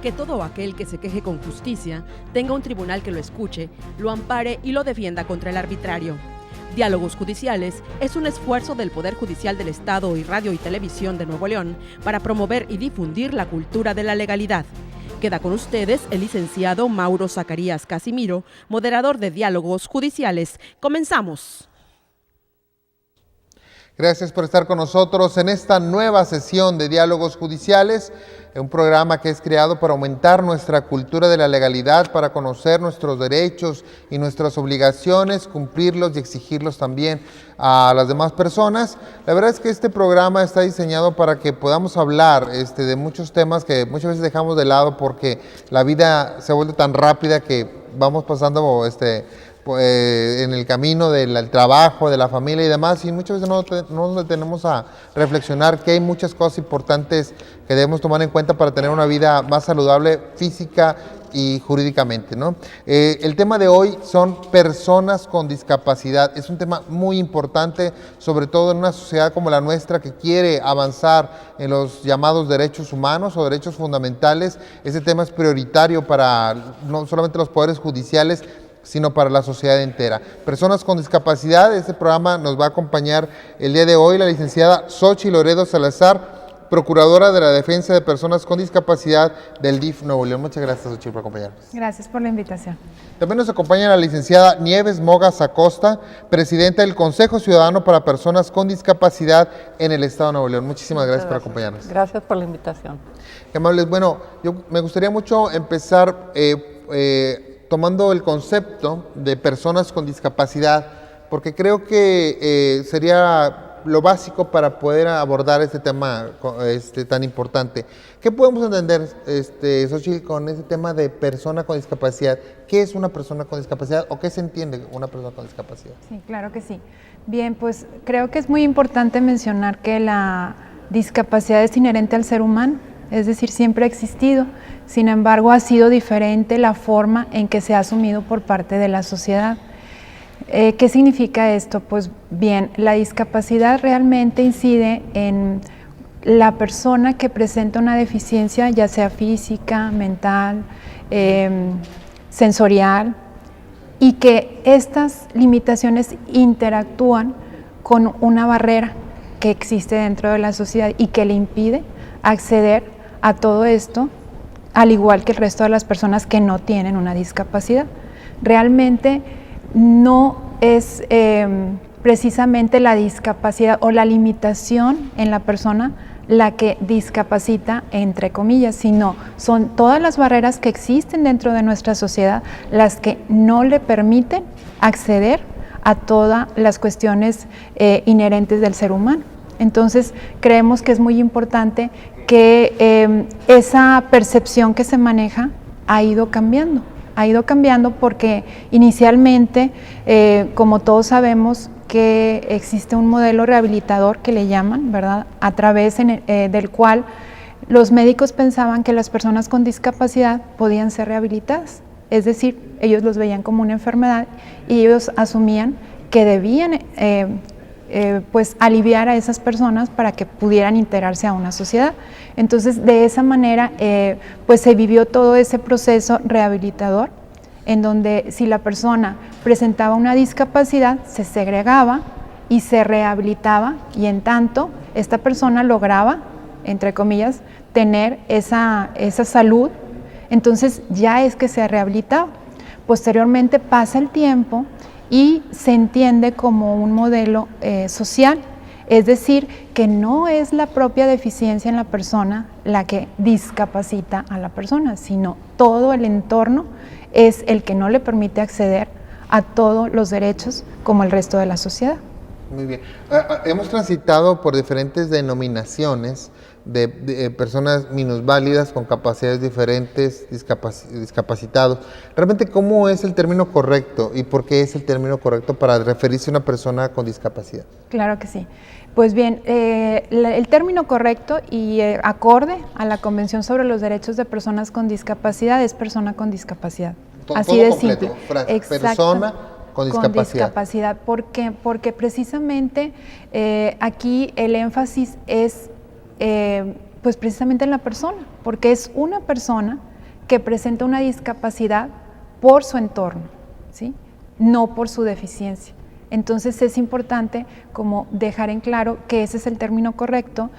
Que todo aquel que se queje con justicia tenga un tribunal que lo escuche, lo ampare y lo defienda contra el arbitrario. Diálogos Judiciales es un esfuerzo del Poder Judicial del Estado y Radio y Televisión de Nuevo León para promover y difundir la cultura de la legalidad. Queda con ustedes el licenciado Mauro Zacarías Casimiro, moderador de Diálogos Judiciales. ¡Comenzamos! Gracias por estar con nosotros en esta nueva sesión de Diálogos Judiciales, un programa que es creado para aumentar nuestra cultura de la legalidad, para conocer nuestros derechos y nuestras obligaciones, cumplirlos y exigirlos también a las demás personas. La verdad es que este programa está diseñado para que podamos hablar de muchos temas que muchas veces dejamos de lado porque la vida se vuelve tan rápida que vamos pasando en el camino del trabajo, de la familia y demás, y muchas veces no nos detenemos a reflexionar que hay muchas cosas importantes que debemos tomar en cuenta para tener una vida más saludable física y jurídicamente, ¿no? El tema de hoy son personas con discapacidad. Es un tema muy importante, sobre todo en una sociedad como la nuestra que quiere avanzar en los llamados derechos humanos o derechos fundamentales. Ese tema es prioritario para no solamente los poderes judiciales, sino para la sociedad entera. Personas con discapacidad, este programa nos va a acompañar el día de hoy la licenciada Xochitl Loredo Salazar, Procuradora de la Defensa de Personas con Discapacidad del DIF Nuevo León. Muchas gracias, Xochitl, por acompañarnos. Gracias por la invitación. También nos acompaña la licenciada Nieves Mogas Acosta, Presidenta del Consejo Ciudadano para Personas con Discapacidad en el Estado de Nuevo León. Muchísimas gracias por acompañarnos. Gracias por la invitación. Qué amables. Bueno, me gustaría mucho empezar tomando el concepto de personas con discapacidad, porque creo que sería lo básico para poder abordar este tema tan importante. ¿Qué podemos entender, Xochitl, con ese tema de persona con discapacidad? ¿Qué es una persona con discapacidad o qué se entiende una persona con discapacidad? Sí, claro que sí. Bien, pues creo que es muy importante mencionar que la discapacidad es inherente al ser humano, es decir, siempre ha existido. Sin embargo, ha sido diferente la forma en que se ha asumido por parte de la sociedad. ¿Qué significa esto? Pues bien, la discapacidad realmente incide en la persona que presenta una deficiencia, ya sea física, mental, sensorial, y que estas limitaciones interactúan con una barrera que existe dentro de la sociedad y que le impide acceder a todo esto, al igual que el resto de las personas que no tienen una discapacidad. Realmente no es precisamente la discapacidad o la limitación en la persona la que discapacita, entre comillas, sino son todas las barreras que existen dentro de nuestra sociedad las que no le permiten acceder a todas las cuestiones inherentes del ser humano. Entonces, creemos que es muy importante que esa percepción que se maneja ha ido cambiando porque inicialmente, como todos sabemos, que existe un modelo rehabilitador que le llaman, ¿verdad?, a través del cual los médicos pensaban que las personas con discapacidad podían ser rehabilitadas, es decir, ellos los veían como una enfermedad y ellos asumían que debían pues aliviar a esas personas para que pudieran integrarse a una sociedad. Entonces, de esa manera, pues se vivió todo ese proceso rehabilitador, en donde si la persona presentaba una discapacidad, se segregaba y se rehabilitaba, y en tanto, esta persona lograba, entre comillas, tener esa salud, entonces ya es que se ha rehabilitado. Posteriormente pasa el tiempo y se entiende como un modelo social, es decir, que no es la propia deficiencia en la persona la que discapacita a la persona, sino todo el entorno es el que no le permite acceder a todos los derechos como el resto de la sociedad. Muy bien. Hemos transitado por diferentes denominaciones de personas minusválidas con capacidades diferentes, discapacitados. Realmente, ¿cómo es el término correcto y por qué es el término correcto para referirse a una persona con discapacidad? Claro que sí. Pues bien, el término correcto y acorde a la Convención sobre los Derechos de Personas con Discapacidad es persona con discapacidad. Así todo de completo, simple. frase, Exacto. Persona con discapacidad. Con discapacidad. ¿Por qué? Porque precisamente aquí el énfasis es pues precisamente en la persona, porque es una persona que presenta una discapacidad por su entorno, ¿sí? No por su deficiencia. Entonces es importante como dejar en claro que ese es el término correcto,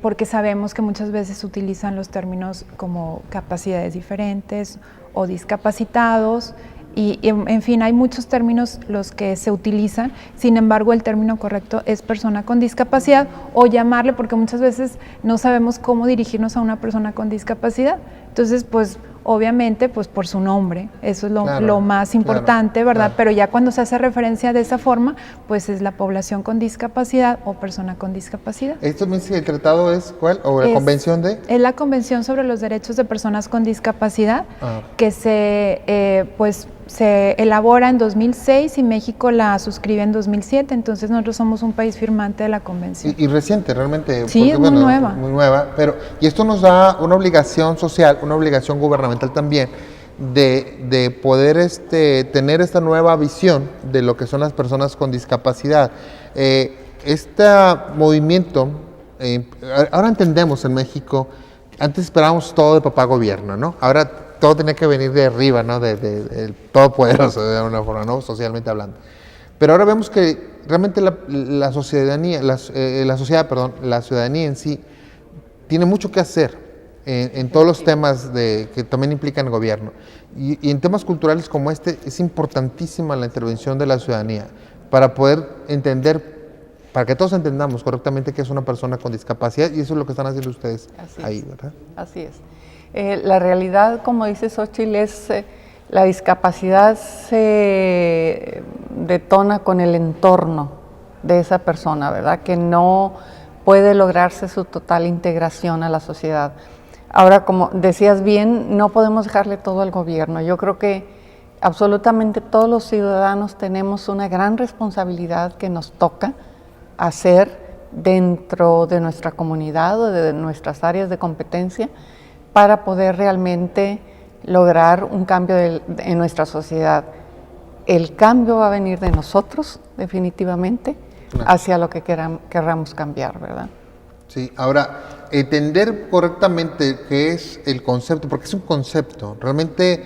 porque sabemos que muchas veces se utilizan los términos como capacidades diferentes o discapacitados, y en fin, hay muchos términos los que se utilizan. Sin embargo, el término correcto es persona con discapacidad, o llamarle, porque muchas veces no sabemos cómo dirigirnos a una persona con discapacidad. Entonces, pues obviamente, pues por su nombre, eso es lo más importante, ¿verdad? Claro. Pero ya cuando se hace referencia de esa forma, pues es la población con discapacidad o persona con discapacidad. ¿Esto me dice el tratado es cuál? ¿O la convención de? Es la Convención sobre los Derechos de Personas con Discapacidad, que se elabora en 2006 y México la suscribe en 2007, entonces nosotros somos un país firmante de la convención. Y reciente, realmente. Sí, porque, es muy nueva. Muy nueva, pero, y esto nos da una obligación social, una obligación gubernamental también, de poder tener esta nueva visión de lo que son las personas con discapacidad. Este movimiento, ahora entendemos en México, antes esperábamos todo de papá gobierno, ¿no? Ahora todo tenía que venir de arriba, ¿no? De todopoderoso, de alguna forma, ¿no? Socialmente hablando. Pero ahora vemos que realmente la ciudadanía en sí tiene mucho que hacer en todos los temas que también implican el gobierno. Y en temas culturales como este es importantísima la intervención de la ciudadanía para poder entender, para que todos entendamos correctamente que es una persona con discapacidad, y eso es lo que están haciendo ustedes ahí, ¿verdad? Así es. La realidad, como dice Xóchitl, es la discapacidad se detona con el entorno de esa persona, ¿verdad? Que no puede lograrse su total integración a la sociedad. Ahora, como decías bien, no podemos dejarle todo al gobierno. Yo creo que absolutamente todos los ciudadanos tenemos una gran responsabilidad que nos toca hacer dentro de nuestra comunidad o de nuestras áreas de competencia para poder realmente lograr un cambio en nuestra sociedad. El cambio va a venir de nosotros, definitivamente, hacia lo que querramos cambiar, ¿verdad? Sí, ahora, entender correctamente qué es el concepto, porque es un concepto, realmente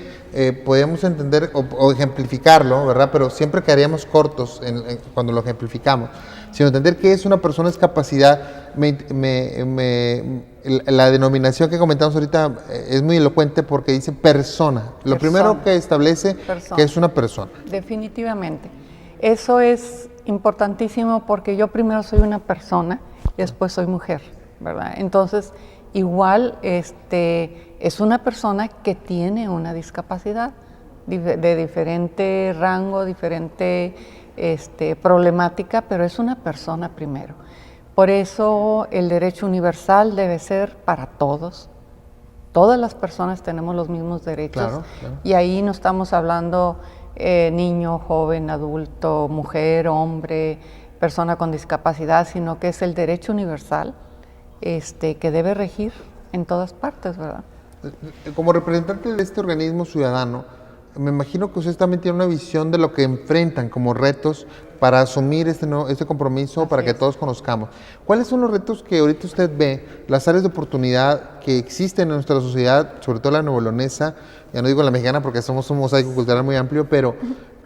podemos entender o ejemplificarlo, ¿verdad? Pero siempre quedaríamos cortos cuando lo ejemplificamos, sino entender qué es una persona con discapacidad. La denominación que comentamos ahorita es muy elocuente porque dice persona. Lo primero que establece que es una persona. Definitivamente. Eso es importantísimo porque yo primero soy una persona y después soy mujer, ¿verdad? Entonces, igual es una persona que tiene una discapacidad de diferente rango, diferente problemática, pero es una persona primero. Por eso el derecho universal debe ser para todos. Todas las personas tenemos los mismos derechos. Claro. Y ahí no estamos hablando niño, joven, adulto, mujer, hombre, persona con discapacidad, sino que es el derecho universal que debe regir en todas partes, ¿verdad? Como representante de este organismo ciudadano, me imagino que usted también tiene una visión de lo que enfrentan como retos para asumir este compromiso. Así para que todos conozcamos. ¿Cuáles son los retos que ahorita usted ve, las áreas de oportunidad que existen en nuestra sociedad, sobre todo la nuevo-leonesa, ya no digo la mexicana porque somos un mosaico cultural muy amplio, pero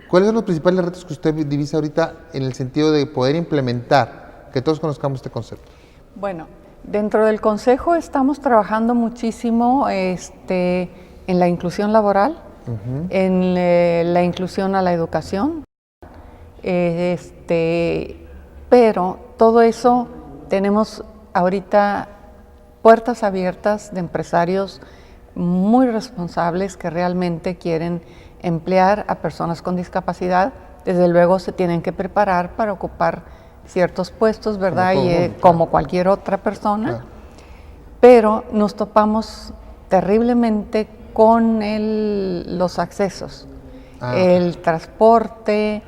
¿cuáles son los principales retos que usted divisa ahorita en el sentido de poder implementar, que todos conozcamos este concepto? Bueno, dentro del Consejo estamos trabajando muchísimo en la inclusión laboral, en la inclusión a la educación, pero todo eso tenemos ahorita puertas abiertas de empresarios muy responsables que realmente quieren emplear a personas con discapacidad. Desde luego se tienen que preparar para ocupar ciertos puestos, ¿verdad? Como cualquier otra persona, claro. Pero nos topamos terriblemente con los accesos, el transporte,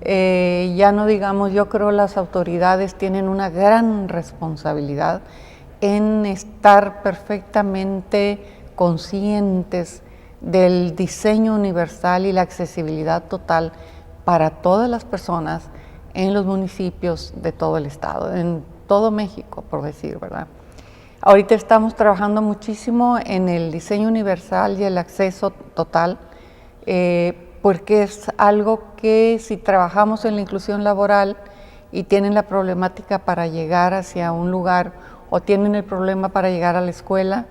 ya no digamos, yo creo las autoridades tienen una gran responsabilidad en estar perfectamente conscientes del diseño universal y la accesibilidad total para todas las personas en los municipios de todo el estado, en todo México, por decir, ¿verdad? Ahorita estamos trabajando muchísimo en el diseño universal y el acceso total, porque es algo que si trabajamos en la inclusión laboral y tienen la problemática para llegar hacia un lugar o tienen el problema para llegar a la escuela,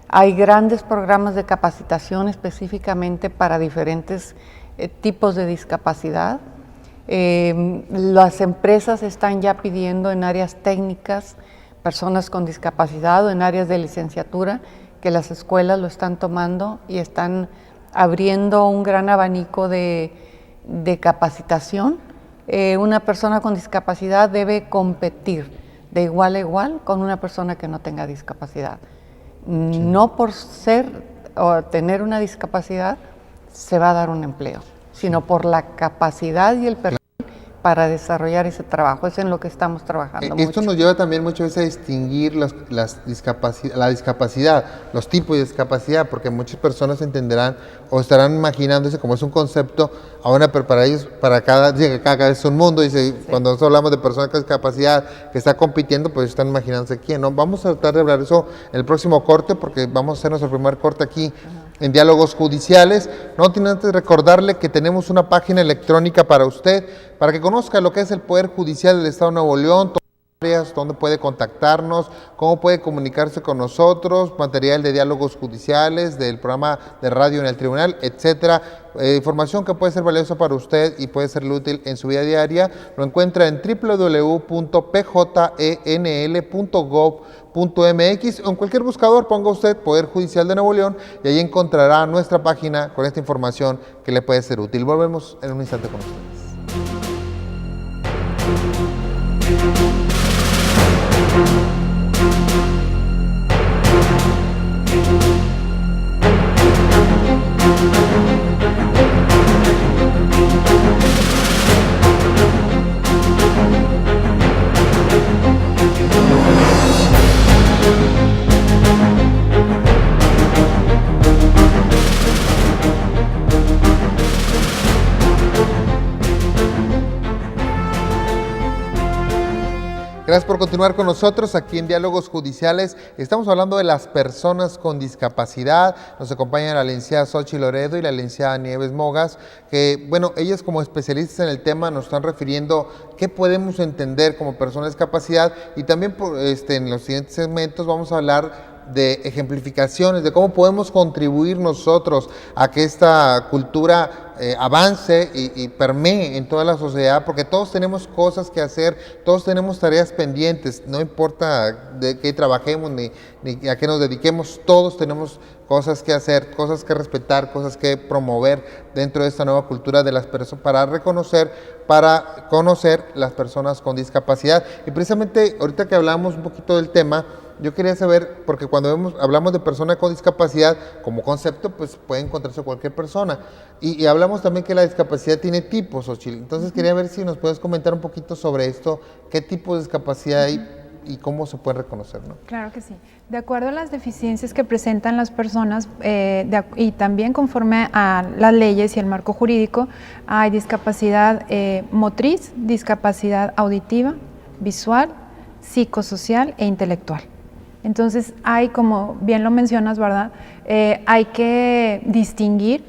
hay grandes programas de capacitación específicamente para diferentes tipos de discapacidad. Las empresas están ya pidiendo en áreas técnicas personas con discapacidad o en áreas de licenciatura, que las escuelas lo están tomando y están abriendo un gran abanico de capacitación. Una persona con discapacidad debe competir de igual a igual con una persona que no tenga discapacidad. Sí. No por ser o tener una discapacidad se va a dar un empleo, sino por la capacidad y el perfil para desarrollar ese trabajo. Es en lo que estamos trabajando Esto nos lleva también muchas veces a distinguir la discapacidad, los tipos de discapacidad, porque muchas personas entenderán o estarán imaginándose como es un concepto, ahora para ellos, cada vez es un mundo, dice, sí. Cuando nosotros hablamos de personas con discapacidad que está compitiendo, pues están imaginándose quién, ¿no? Vamos a tratar de hablar de eso en el próximo corte, porque vamos a hacer nuestro primer corte aquí en Diálogos Judiciales. No tiene antes recordarle que tenemos una página electrónica para usted, para que conozca lo que es el Poder Judicial del Estado de Nuevo León, dónde puede contactarnos, cómo puede comunicarse con nosotros, material de diálogos judiciales, del programa de radio en el tribunal, etcétera. Información que puede ser valiosa para usted y puede serle útil en su vida diaria. Lo encuentra en www.pjnl.gov.mx o en cualquier buscador ponga usted Poder Judicial de Nuevo León y ahí encontrará nuestra página con esta información que le puede ser útil. Volvemos en un instante con ustedes. Gracias por continuar con nosotros aquí en Diálogos Judiciales. Estamos hablando de las personas con discapacidad. Nos acompañan la licenciada Xochitl Loredo y la licenciada Nieves Mogas, que, bueno, ellas como especialistas en el tema nos están refiriendo qué podemos entender como personas de discapacidad y también en los siguientes segmentos vamos a hablar de ejemplificaciones, de cómo podemos contribuir nosotros a que esta cultura avance y permee en toda la sociedad, porque todos tenemos cosas que hacer, todos tenemos tareas pendientes, no importa de qué trabajemos ni a qué nos dediquemos, todos tenemos cosas que hacer, cosas que respetar, cosas que promover dentro de esta nueva cultura de las personas para conocer las personas con discapacidad. Y precisamente ahorita que hablamos un poquito del tema, yo quería saber, porque cuando hablamos de persona con discapacidad como concepto, pues puede encontrarse cualquier persona. Y hablamos también que la discapacidad tiene tipos, Xochitl. Entonces quería ver si nos puedes comentar un poquito sobre esto, qué tipo de discapacidad hay y cómo se puede reconocer, ¿no? Claro que sí. De acuerdo a las deficiencias que presentan las personas y también conforme a las leyes y el marco jurídico, hay discapacidad motriz, discapacidad auditiva, visual, psicosocial e intelectual. Entonces hay, como bien lo mencionas, ¿verdad? Hay que distinguir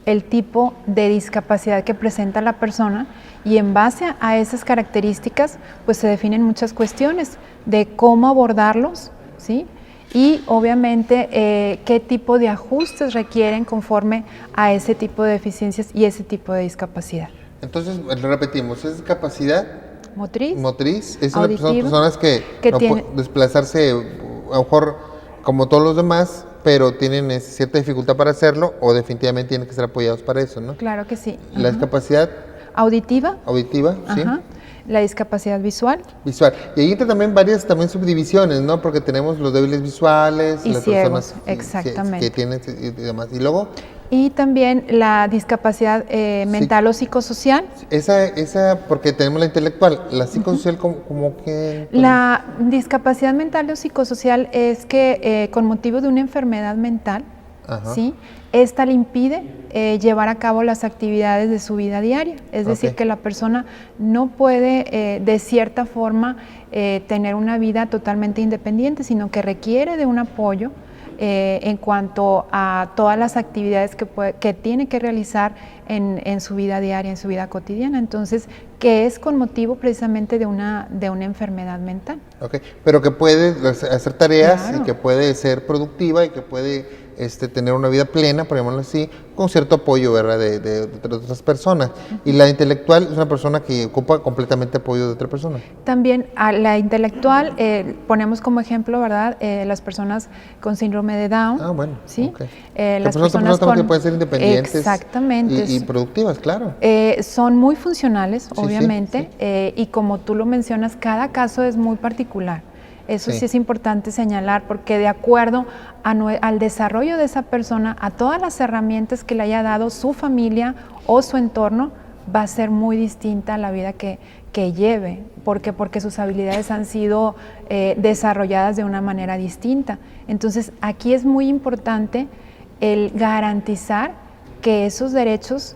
el tipo de discapacidad que presenta la persona y en base a esas características pues se definen muchas cuestiones de cómo abordarlos, ¿sí? Y obviamente qué tipo de ajustes requieren conforme a ese tipo de deficiencias y ese tipo de discapacidad. Entonces, repetimos, ¿es discapacidad? Motriz, es una personas que no pueden desplazarse a lo mejor como todos los demás, pero tienen cierta dificultad para hacerlo o definitivamente tienen que ser apoyados para eso, ¿no? Claro que sí. La discapacidad auditiva, sí. La discapacidad visual. Y ahí entra también varias subdivisiones, ¿no? Porque tenemos los débiles visuales, y las ciegos, personas exactamente. Que tienen y demás. Y luego y también la discapacidad mental o psicosocial. Esa porque tenemos la intelectual, la psicosocial como que... La discapacidad mental o psicosocial es que con motivo de una enfermedad mental, Ajá. ¿sí? Esta le impide llevar a cabo las actividades de su vida diaria, es decir, que la persona no puede de cierta forma tener una vida totalmente independiente, sino que requiere de un apoyo en cuanto a todas las actividades que tiene que realizar en su vida diaria, en su vida cotidiana. Entonces, que es con motivo precisamente de una enfermedad mental. Okay. Pero que puede hacer tareas, claro, y que puede ser productiva y que puede tener una vida plena, por llamarlo así, con cierto apoyo, ¿verdad?, de otras personas. Y la intelectual es una persona que ocupa completamente apoyo de otra persona. También a la intelectual ponemos como ejemplo, ¿verdad?, las personas con síndrome de Down. Ah, bueno. ¿sí? Okay. Las personas que pueden ser independientes. Exactamente. Y productivas, claro. Son muy funcionales, Sí, obviamente, sí. y como tú lo mencionas, cada caso es muy particular. Eso sí es importante señalar, porque de acuerdo al desarrollo de esa persona, a todas las herramientas que le haya dado su familia o su entorno, va a ser muy distinta la vida que lleve, porque sus habilidades han sido desarrolladas de una manera distinta. Entonces, aquí es muy importante el garantizar que esos derechos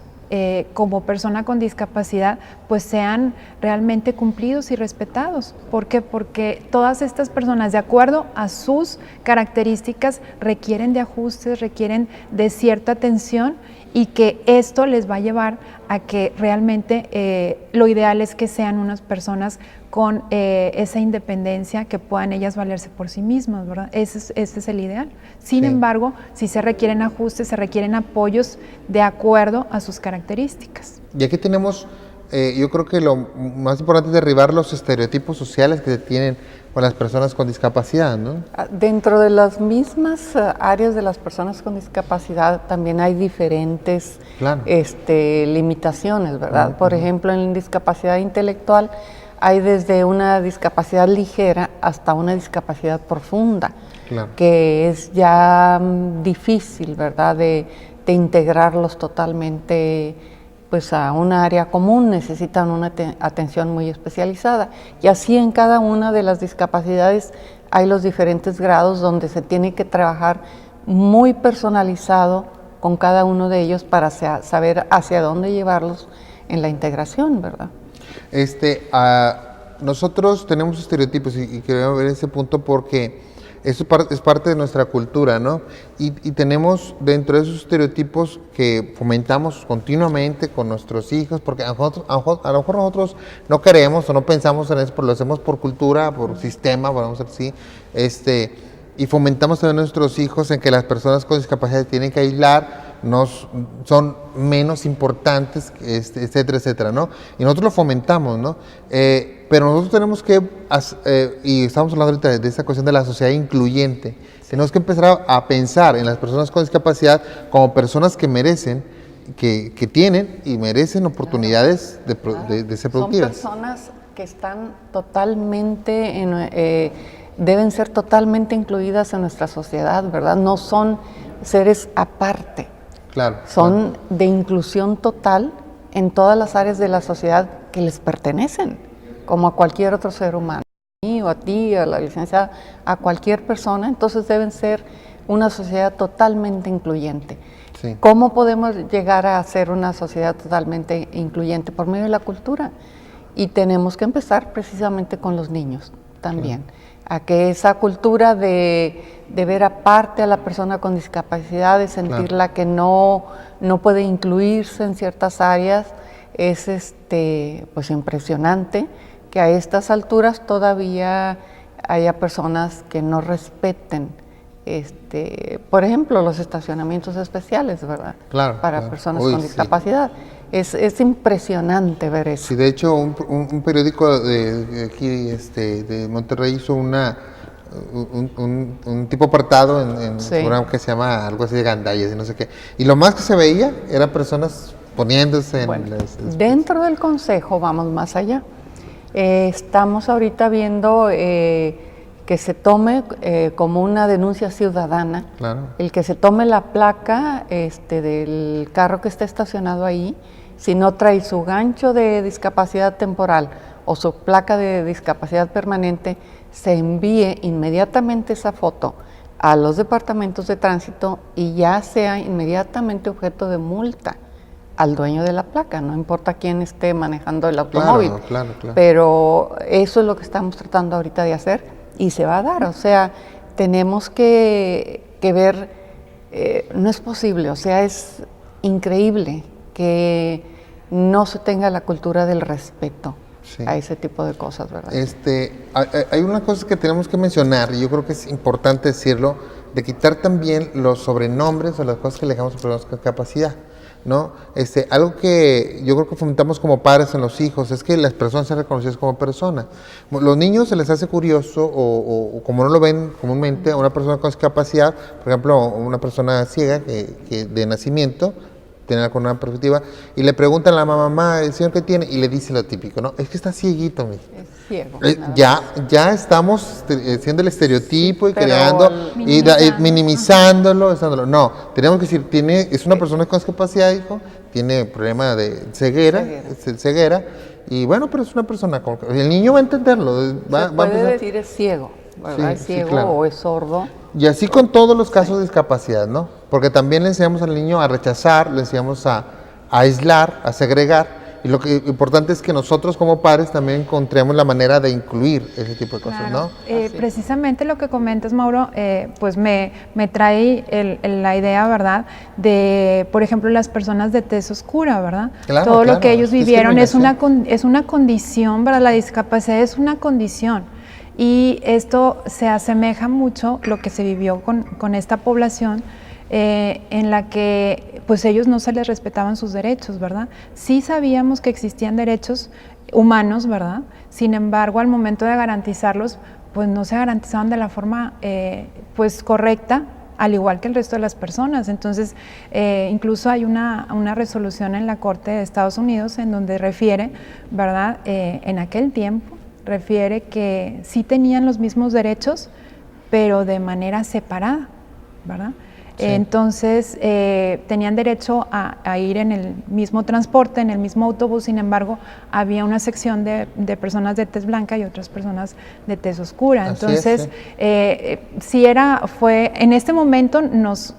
como persona con discapacidad pues sean realmente cumplidos y respetados. ¿Por qué? Porque todas estas personas, de acuerdo a sus características, requieren de ajustes, requieren de cierta atención, y que esto les va a llevar a que realmente lo ideal es que sean unas personas con esa independencia, que puedan ellas valerse por sí mismas, ¿verdad? Ese es el ideal. Sin embargo, sí se requieren ajustes, se requieren apoyos de acuerdo a sus características. Y aquí tenemos, yo creo que lo más importante es derribar los estereotipos sociales que se tienen con las personas con discapacidad, ¿no? Dentro de las mismas áreas de las personas con discapacidad también hay diferentes limitaciones, ¿verdad? Por ejemplo, en discapacidad intelectual hay desde una discapacidad ligera hasta una discapacidad profunda, que es ya difícil, ¿verdad?, de integrarlos totalmente pues a un área común, necesitan una atención muy especializada. Y así en cada una de las discapacidades hay los diferentes grados donde se tiene que trabajar muy personalizado con cada uno de ellos para saber hacia dónde llevarlos en la integración, ¿verdad? Nosotros tenemos estereotipos y queremos ver ese punto porque eso es parte de nuestra cultura, ¿no? Y tenemos dentro de esos estereotipos que fomentamos continuamente con nuestros hijos, porque a lo mejor nosotros no queremos o no pensamos en eso, pero lo hacemos por cultura, por sistema, vamos a decir así, y fomentamos también a nuestros hijos en que las personas con discapacidad tienen que aislar, son menos importantes, etcétera, etcétera, ¿no? Y nosotros lo fomentamos, ¿no? Pero nosotros tenemos que, y estamos hablando ahorita de esta cuestión de la sociedad incluyente, tenemos que empezar a pensar en las personas con discapacidad como personas que merecen, que tienen y merecen oportunidades de ser productivas. Son personas que están totalmente, deben ser totalmente incluidas en nuestra sociedad, ¿verdad? No son seres aparte. Son de inclusión total en todas las áreas de la sociedad que les pertenecen, como a cualquier otro ser humano, a mí o a ti, a la licenciada, a cualquier persona. Entonces deben ser una sociedad totalmente incluyente. ¿Cómo podemos llegar a ser una sociedad totalmente incluyente? Por medio de la cultura. Y tenemos que empezar precisamente con los niños también, a que esa cultura de ver aparte a la persona con discapacidad, de sentirla que no puede incluirse en ciertas áreas, es pues impresionante que a estas alturas todavía haya personas que no respeten, por ejemplo, los estacionamientos especiales, ¿verdad? Para personas con discapacidad. Es impresionante ver eso. Sí, de hecho, un periódico de aquí, de Monterrey hizo un tipo apartado en un programa que se llama algo así de gandallas y no sé qué. Y lo más que se veía eran personas poniéndose dentro del consejo vamos más allá. Estamos ahorita viendo que se tome como una denuncia ciudadana, el que se tome la placa del carro que está estacionado ahí, si no trae su gancho de discapacidad temporal o su placa de discapacidad permanente, se envíe inmediatamente esa foto a los departamentos de tránsito y ya sea inmediatamente objeto de multa al dueño de la placa, no importa quién esté manejando el automóvil. Claro. Pero eso es lo que estamos tratando ahorita de hacer y se va a dar. O sea, tenemos que ver, no es posible, o sea, es increíble que no se tenga la cultura del respeto a ese tipo de cosas, ¿verdad? Hay una cosa que tenemos que mencionar, y yo creo que es importante decirlo, de quitar también los sobrenombres o las cosas que le dejamos a personas con capacidad, ¿no? Algo que yo creo que fomentamos como padres en los hijos es que las personas sean reconocidas como personas. Los niños se les hace curioso o como no lo ven comúnmente a una persona con discapacidad, por ejemplo, una persona ciega que de nacimiento, tiene una perspectiva, y le preguntan a la mamá, ¿el señor qué tiene? Y le dice lo típico, ¿no? Es que está cieguito, mi. Es ciego. Ya estamos siendo el estereotipo y creando, y minimizándolo. No, tenemos que decir, es una persona con discapacidad, hijo, tiene problema de ceguera, y bueno, pero es una persona, el niño va a entenderlo. Se puede decir es ciego, ¿verdad? Es ciego claro. O es sordo. Y así con todos los casos de discapacidad, ¿no? Porque también le enseñamos al niño a rechazar, le enseñamos a aislar, a segregar. Y lo que importante es que nosotros como padres también encontremos la manera de incluir ese tipo de cosas, ¿no? Precisamente lo que comentas, Mauro, pues me trae la idea, ¿verdad? De, por ejemplo, las personas de tez oscura, ¿verdad? Todo lo que ellos vivieron es una condición, ¿verdad? La discapacidad es una condición. Y esto se asemeja mucho lo que se vivió con esta población en la que pues ellos no se les respetaban sus derechos, ¿verdad? Sí sabíamos que existían derechos humanos, ¿verdad? Sin embargo, al momento de garantizarlos, pues no se garantizaban de la forma pues correcta, al igual que el resto de las personas. Entonces, incluso hay una resolución en la Corte de Estados Unidos en donde refiere, ¿verdad? En aquel tiempo, refiere que sí tenían los mismos derechos, pero de manera separada, ¿verdad? Sí. Entonces, tenían derecho a ir en el mismo transporte, en el mismo autobús, sin embargo, había una sección de personas de tez blanca y otras personas de tez oscura. Entonces, fue en este momento nos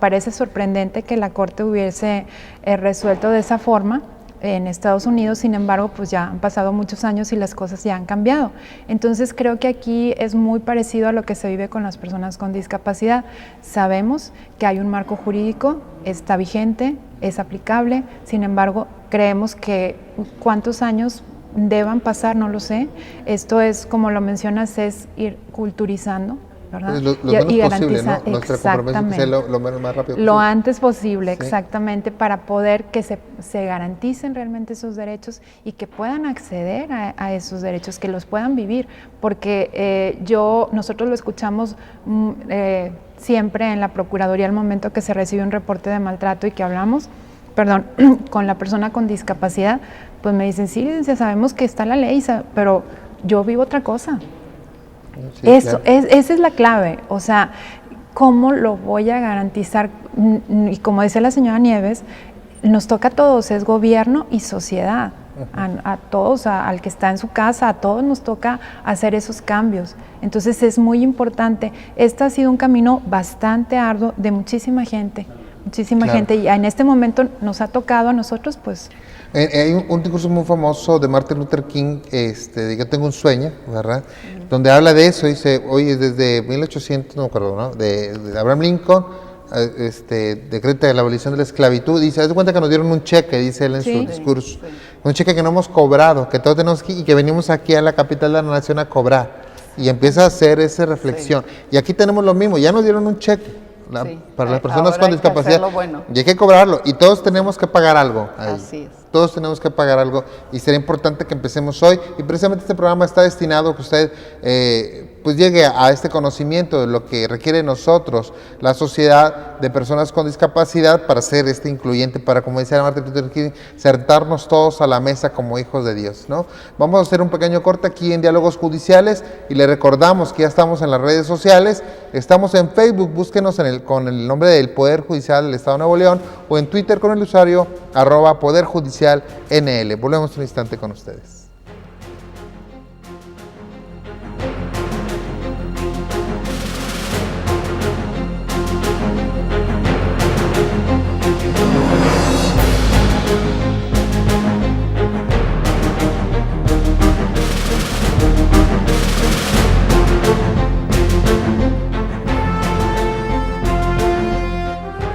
parece sorprendente que la Corte hubiese resuelto de esa forma en Estados Unidos, sin embargo, pues ya han pasado muchos años y las cosas ya han cambiado. Entonces creo que aquí es muy parecido a lo que se vive con las personas con discapacidad. Sabemos que hay un marco jurídico, está vigente, es aplicable, sin embargo, creemos que cuántos años deban pasar, no lo sé. Esto es, como lo mencionas, es ir culturizando, ¿verdad? Y garantizar, ¿no? Nuestro compromiso que sea lo más rápido posible. Lo antes posible, sí. Exactamente, para poder que se garanticen realmente esos derechos y que puedan acceder a esos derechos, que los puedan vivir, porque nosotros lo escuchamos siempre en la Procuraduría al momento que se recibe un reporte de maltrato y que hablamos, con la persona con discapacidad, pues me dicen, sí, sabemos que está la ley, pero yo vivo otra cosa. Sí, eso, claro. Esa es la clave, o sea, ¿cómo lo voy a garantizar? Y como decía la señora Nieves, nos toca a todos, es gobierno y sociedad, a todos, al que está en su casa, a todos nos toca hacer esos cambios. Entonces es muy importante. Este ha sido un camino bastante arduo de muchísima gente, y en este momento nos ha tocado a nosotros, pues... Hay un discurso muy famoso de Martin Luther King, de Yo tengo un sueño, ¿verdad? Donde habla de eso, dice, oye, desde 1800, no me acuerdo, ¿no? De Abraham Lincoln, decreta la abolición de la esclavitud, dice, haz de cuenta que nos dieron un cheque, dice él en su discurso, un cheque que no hemos cobrado, que todos tenemos que, y que venimos aquí a la capital de la nación a cobrar, y empieza a hacer esa reflexión, y aquí tenemos lo mismo, ya nos dieron un cheque, para las personas con discapacidad, y hay que cobrarlo, y todos tenemos que pagar algo ahí. Así es. Todos tenemos que pagar algo y sería importante que empecemos hoy, y precisamente este programa está destinado a que usted pues llegue a este conocimiento de lo que requiere de nosotros la sociedad de personas con discapacidad para ser incluyente, para, como decía Martin Luther King, sentarnos todos a la mesa como hijos de Dios, ¿no? Vamos a hacer un pequeño corte aquí en Diálogos Judiciales y le recordamos que ya estamos en las redes sociales, estamos en Facebook, búsquenos con el nombre del Poder Judicial del Estado de Nuevo León, o en Twitter con el usuario @Poder Judicial NL. Volvemos un instante con ustedes.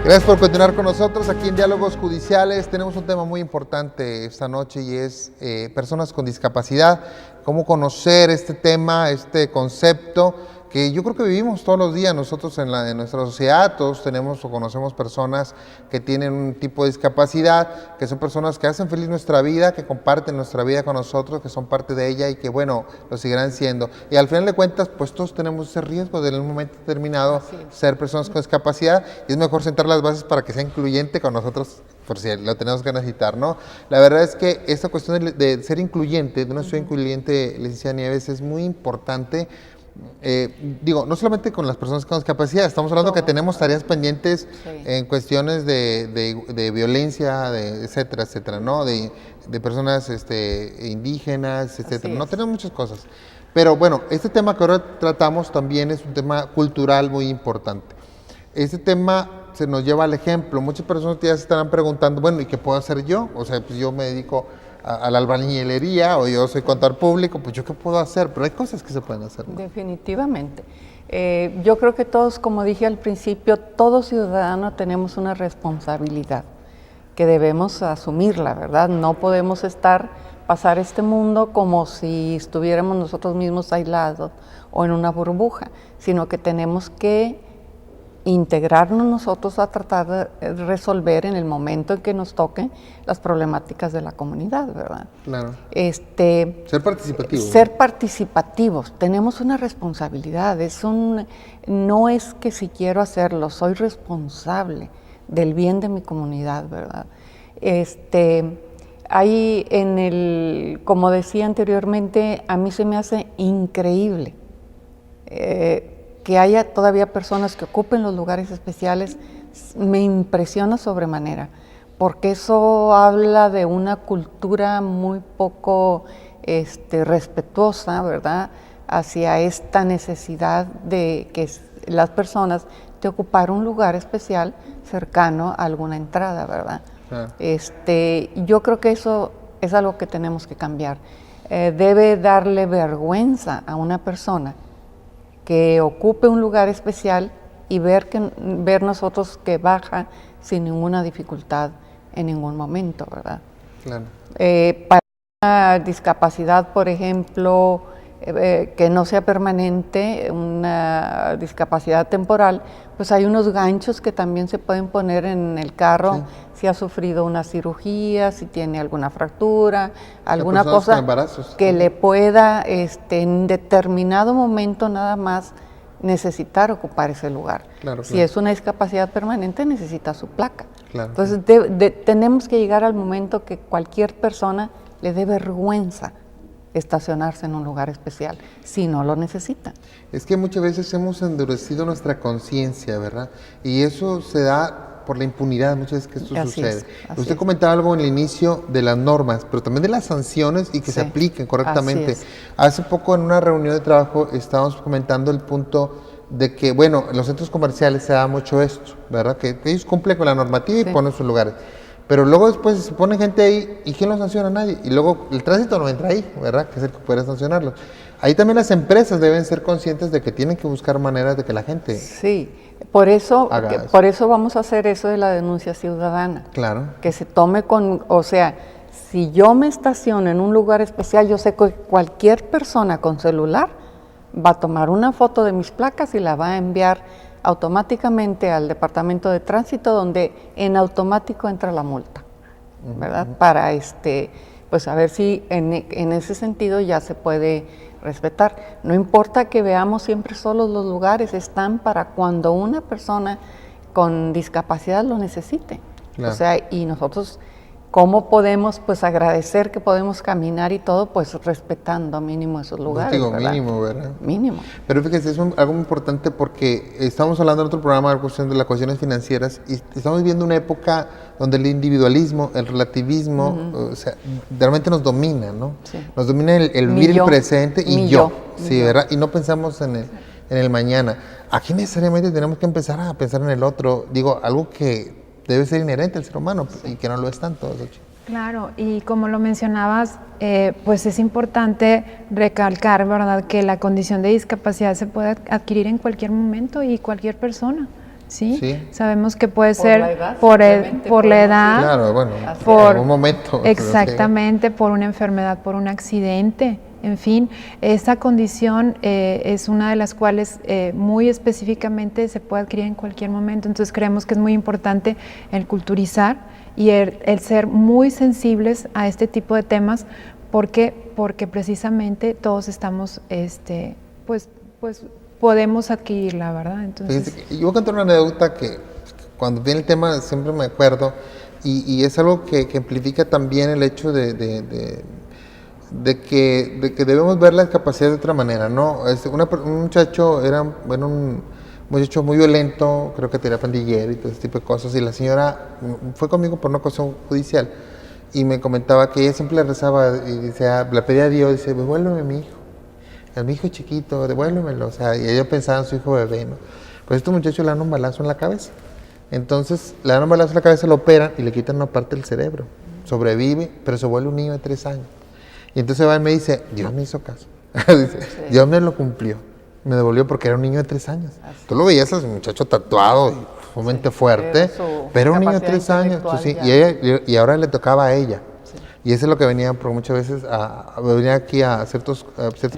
Gracias por continuar con nosotros aquí en Diálogos Judiciales. Tenemos un tema muy importante esta noche y es personas con discapacidad. Cómo conocer este tema, este concepto que yo creo que vivimos todos los días nosotros en nuestra sociedad. Todos tenemos o conocemos personas que tienen un tipo de discapacidad, que son personas que hacen feliz nuestra vida, que comparten nuestra vida con nosotros, que son parte de ella y que, bueno, lo seguirán siendo. Y al final de cuentas, pues todos tenemos ese riesgo de en un momento determinado ser personas con discapacidad, y es mejor sentar las bases para que sea incluyente con nosotros, por si lo tenemos que necesitar, ¿no? La verdad es que esta cuestión de ser incluyente, de una sociedad incluyente, licenciada Nieves, es muy importante. No solamente con las personas con discapacidad, estamos hablando que tenemos tareas pendientes en cuestiones de violencia, etcétera, etcétera, ¿no? De personas indígenas, etcétera, no tenemos muchas cosas. Pero bueno, este tema que ahora tratamos también es un tema cultural muy importante. Este tema se nos lleva al ejemplo. Muchas personas ya se estarán preguntando, bueno, ¿y qué puedo hacer yo? O sea, pues yo me dedico a la albañilería o yo soy contador público, pues yo qué puedo hacer, pero hay cosas que se pueden hacer, ¿no? Definitivamente. Yo creo que todos, como dije al principio, todo ciudadano tenemos una responsabilidad que debemos asumirla, ¿verdad? No podemos pasar este mundo como si estuviéramos nosotros mismos aislados o en una burbuja, sino que tenemos que integrarnos nosotros a tratar de resolver en el momento en que nos toquen las problemáticas de la comunidad, ¿verdad? Claro. Ser participativos. Ser participativos. Tenemos una responsabilidad. No es que si quiero hacerlo, soy responsable del bien de mi comunidad, ¿verdad? Hay como decía anteriormente, a mí se me hace increíble que haya todavía personas que ocupen los lugares especiales. Me impresiona sobremanera, porque eso habla de una cultura muy poco respetuosa, ¿verdad?, hacia esta necesidad de que las personas de ocupar un lugar especial cercano a alguna entrada, ¿verdad? Yo creo que eso es algo que tenemos que cambiar. Debe darle vergüenza a una persona que ocupe un lugar especial y ver nosotros que baja sin ninguna dificultad en ningún momento, ¿verdad? Claro. Para una discapacidad, por ejemplo, que no sea permanente, una discapacidad temporal, pues hay unos ganchos que también se pueden poner en el carro, si ha sufrido una cirugía, si tiene alguna fractura, alguna cosa que le pueda en determinado momento nada más necesitar ocupar ese lugar. Si es una discapacidad permanente, necesita su placa. Entonces tenemos que llegar al momento que cualquier persona le dé vergüenza estacionarse en un lugar especial, si no lo necesita. Es que muchas veces hemos endurecido nuestra conciencia, ¿verdad? Y eso se da por la impunidad, muchas veces que esto sucede. Usted comentaba algo en el inicio de las normas, pero también de las sanciones y que se apliquen correctamente. Hace poco en una reunión de trabajo estábamos comentando el punto de que, bueno, en los centros comerciales se da mucho esto, ¿verdad? Que ellos cumplen con la normativa y ponen sus lugares. Pero luego después se pone gente ahí y ¿quién lo sanciona? Nadie. Y luego el tránsito no entra ahí, ¿verdad? Que es el que puede sancionarlo. Ahí también las empresas deben ser conscientes de que tienen que buscar maneras de que la gente por eso vamos a hacer eso de la denuncia ciudadana. Claro. Que se tome si yo me estaciono en un lugar especial, yo sé que cualquier persona con celular va a tomar una foto de mis placas y la va a enviar automáticamente al Departamento de Tránsito, donde en automático entra la multa, ¿verdad? Para pues a ver si en ese sentido ya se puede respetar. No importa que veamos siempre solos los lugares, están para cuando una persona con discapacidad lo necesite. Y nosotros, ¿cómo podemos agradecer que podemos caminar y todo? Pues respetando mínimo esos lugares, ¿verdad? Mínimo, ¿verdad? Mínimo. Pero fíjese, es algo muy importante porque estamos hablando en otro programa de las cuestiones financieras y estamos viviendo una época donde el individualismo, el relativismo, realmente nos domina, ¿no? Nos domina el vivir el presente y yo, ¿verdad? Y no pensamos en el mañana. Aquí necesariamente tenemos que empezar a pensar en el otro, algo que debe ser inherente al ser humano y que no lo es tanto. Claro, y como lo mencionabas, pues es importante recalcar, ¿verdad?, que la condición de discapacidad se puede adquirir en cualquier momento y cualquier persona ¿sí? Sí. Sabemos que puede Por ser la edad, por simplemente la podemos edad, Claro, bueno, por en un momento. exactamente, por una enfermedad, por un accidente, en fin, esta condición es una de las cuales muy específicamente se puede adquirir en cualquier momento. Entonces creemos que es muy importante el culturizar y el ser muy sensibles a este tipo de temas, porque precisamente todos estamos, pues podemos adquirirla, ¿verdad? Entonces, Fíjese, yo voy a contar una anécdota que cuando viene el tema siempre me acuerdo, y es algo que amplifica también el hecho de que debemos ver las capacidades de otra manera, ¿no? Un muchacho era un muchacho muy violento, creo que tenía pandillero y todo ese tipo de cosas, y la señora fue conmigo por una cuestión judicial y me comentaba que ella siempre le rezaba y decía, le pedía a Dios, dice, devuélveme a mi hijo chiquito, devuélvemelo, o sea, y ella pensaba en su hijo bebé, ¿no? Pues este muchacho le dan un balazo en la cabeza, entonces le dan un balazo en la cabeza, lo operan y le quitan una parte del cerebro, sobrevive, pero se vuelve un niño de 3 años. Y entonces va y me dice, Dios me hizo caso. Dice, Sí. Dios me lo cumplió. Me devolvió porque era un niño de 3 años. Tú lo veías al muchacho tatuado y sumamente fuerte, pero un niño de 3 años. Entonces, sí, y ahora le tocaba a ella. Sí. Y eso es lo que venía, porque muchas veces venía aquí a ciertas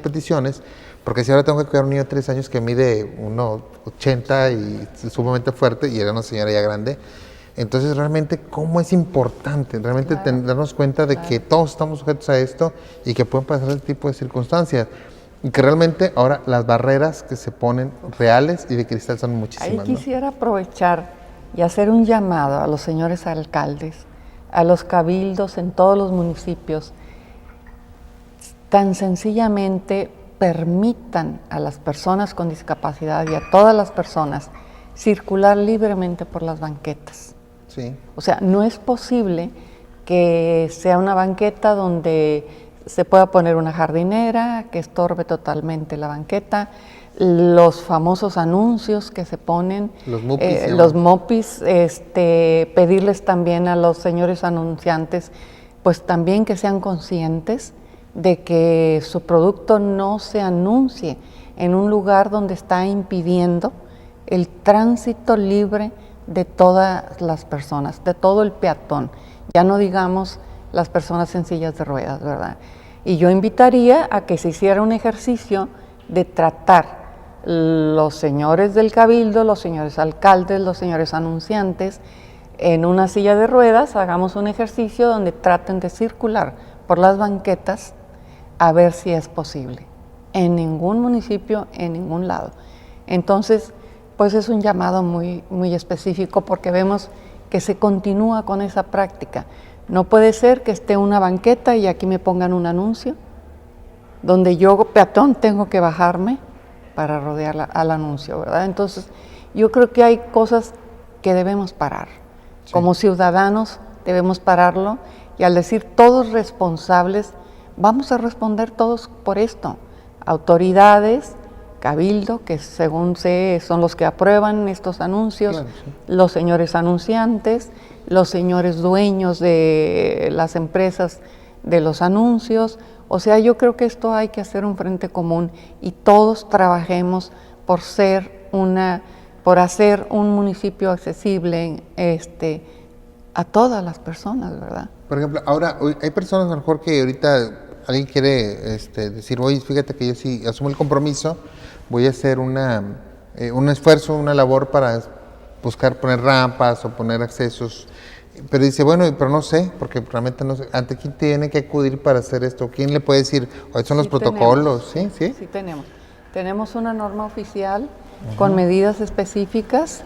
peticiones, porque si ahora tengo que cuidar a un niño de 3 años que mide 1,80 y es sumamente fuerte, y era una señora ya grande. Entonces, realmente, cómo es importante realmente darnos cuenta de que todos estamos sujetos a esto y que pueden pasar este tipo de circunstancias. Y que realmente ahora las barreras que se ponen reales y de cristal son muchísimas. Ahí quisiera aprovechar y hacer un llamado a los señores alcaldes, a los cabildos en todos los municipios. Tan sencillamente permitan a las personas con discapacidad y a todas las personas circular libremente por las banquetas. Sí. O sea, no es posible que sea una banqueta donde se pueda poner una jardinera que estorbe totalmente la banqueta, los famosos anuncios que se ponen, los mopis, pedirles también a los señores anunciantes, pues también que sean conscientes de que su producto no se anuncie en un lugar donde está impidiendo el tránsito libre de todas las personas, de todo el peatón, ya no digamos las personas en sillas de ruedas, ¿verdad? Y yo invitaría a que se hiciera un ejercicio de tratar los señores del cabildo, los señores alcaldes, los señores anunciantes, en una silla de ruedas, hagamos un ejercicio donde traten de circular por las banquetas a ver si es posible. En ningún municipio, en ningún lado. Entonces, pues es un llamado muy, muy específico porque vemos que se continúa con esa práctica. No puede ser que esté una banqueta y aquí me pongan un anuncio donde yo, peatón, tengo que bajarme para rodear al anuncio, ¿verdad? Entonces, yo creo que hay cosas que debemos parar. Sí. Como ciudadanos debemos pararlo y al decir todos responsables, vamos a responder todos por esto. Autoridades, cabildo, que según sé son los que aprueban estos anuncios, claro, sí. Los señores anunciantes, los señores dueños de las empresas de los anuncios. O sea, yo creo que esto hay que hacer un frente común y todos trabajemos por hacer un municipio accesible a todas las personas, ¿verdad? Por ejemplo, ahora hay personas a lo mejor que ahorita alguien quiere decir, oye, fíjate que yo sí asumo el compromiso, voy a hacer un esfuerzo, una labor para buscar poner rampas o poner accesos, pero dice, bueno, pero no sé, porque realmente no sé, ¿ante quién tiene que acudir para hacer esto? ¿Quién le puede decir, ¿cuáles son los protocolos? Tenemos, ¿sí? Sí, tenemos. Tenemos una norma oficial con medidas específicas.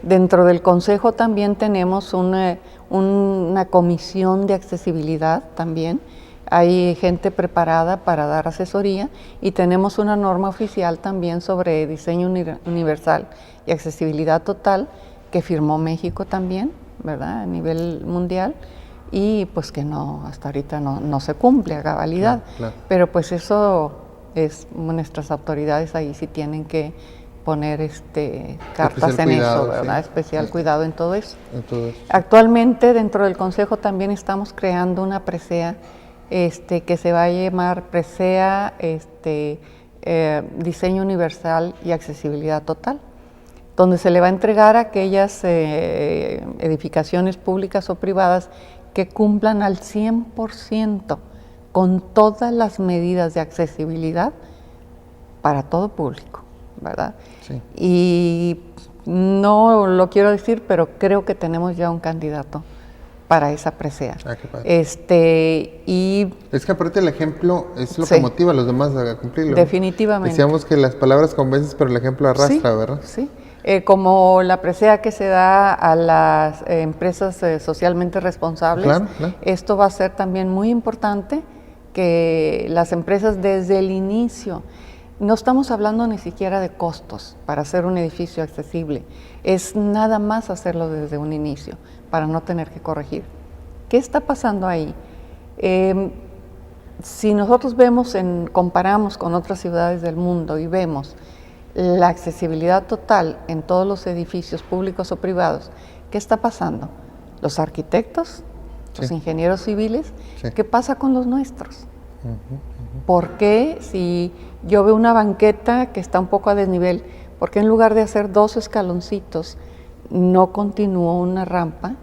Dentro del Consejo también tenemos una comisión de accesibilidad también. Hay gente preparada para dar asesoría y tenemos una norma oficial también sobre diseño universal y accesibilidad total que firmó México también, ¿verdad? A nivel mundial y pues que no, hasta ahorita no se cumple a cabalidad. Claro. Pero pues eso es, nuestras autoridades ahí sí tienen que poner cartas en eso, ¿verdad? Sí. Especial cuidado en todo eso. Actualmente dentro del Consejo también estamos creando una presea que se va a llamar presea Diseño Universal y Accesibilidad Total, donde se le va a entregar a aquellas edificaciones públicas o privadas que cumplan al 100% con todas las medidas de accesibilidad para todo público, ¿verdad? Sí. Y no lo quiero decir, pero creo que tenemos ya un candidato para esa presea. Qué padre. Y es que aparte el ejemplo es lo sí, que motiva a los demás a cumplirlo. Definitivamente. Decíamos que las palabras convencen, pero el ejemplo arrastra, sí, ¿verdad? Sí. Como la presea que se da a las empresas socialmente responsables, claro, claro. Esto va a ser también muy importante, que las empresas desde el inicio, no estamos hablando ni siquiera de costos para hacer un edificio accesible, es nada más hacerlo desde un inicio, para no tener que corregir. ¿Qué está pasando ahí? Si nosotros comparamos con otras ciudades del mundo y vemos la accesibilidad total en todos los edificios públicos o privados, ¿qué está pasando? Los arquitectos, los ingenieros civiles, ¿qué pasa con los nuestros? ¿Por qué si yo veo una banqueta que está un poco a desnivel, por qué en lugar de hacer 2 escaloncitos no continúo una rampa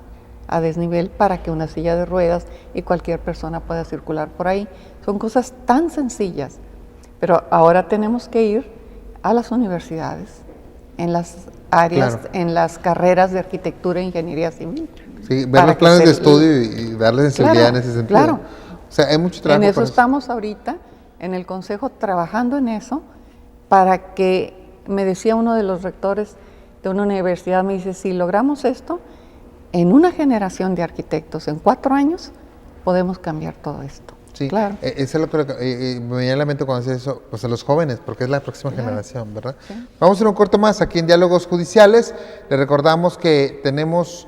a desnivel para que una silla de ruedas y cualquier persona pueda circular por ahí? Son cosas tan sencillas, pero ahora tenemos que ir a las universidades, en las áreas, claro, en las carreras de arquitectura e ingeniería civil. Sí, ver los planes de estudio y darle sensibilidad en ese sentido. Claro. O sea, hay mucho trabajo. En eso estamos ahorita, en el Consejo, trabajando en eso, para que, me decía uno de los rectores de una universidad, me dice, si logramos esto, en una generación de arquitectos, en 4 años, podemos cambiar todo esto. Sí, claro. Eso es lo que me viene a la mente cuando decía eso, pues a los jóvenes, porque es la próxima generación, ¿verdad? Sí. Vamos a hacer un corto más aquí en Diálogos Judiciales. Les recordamos que tenemos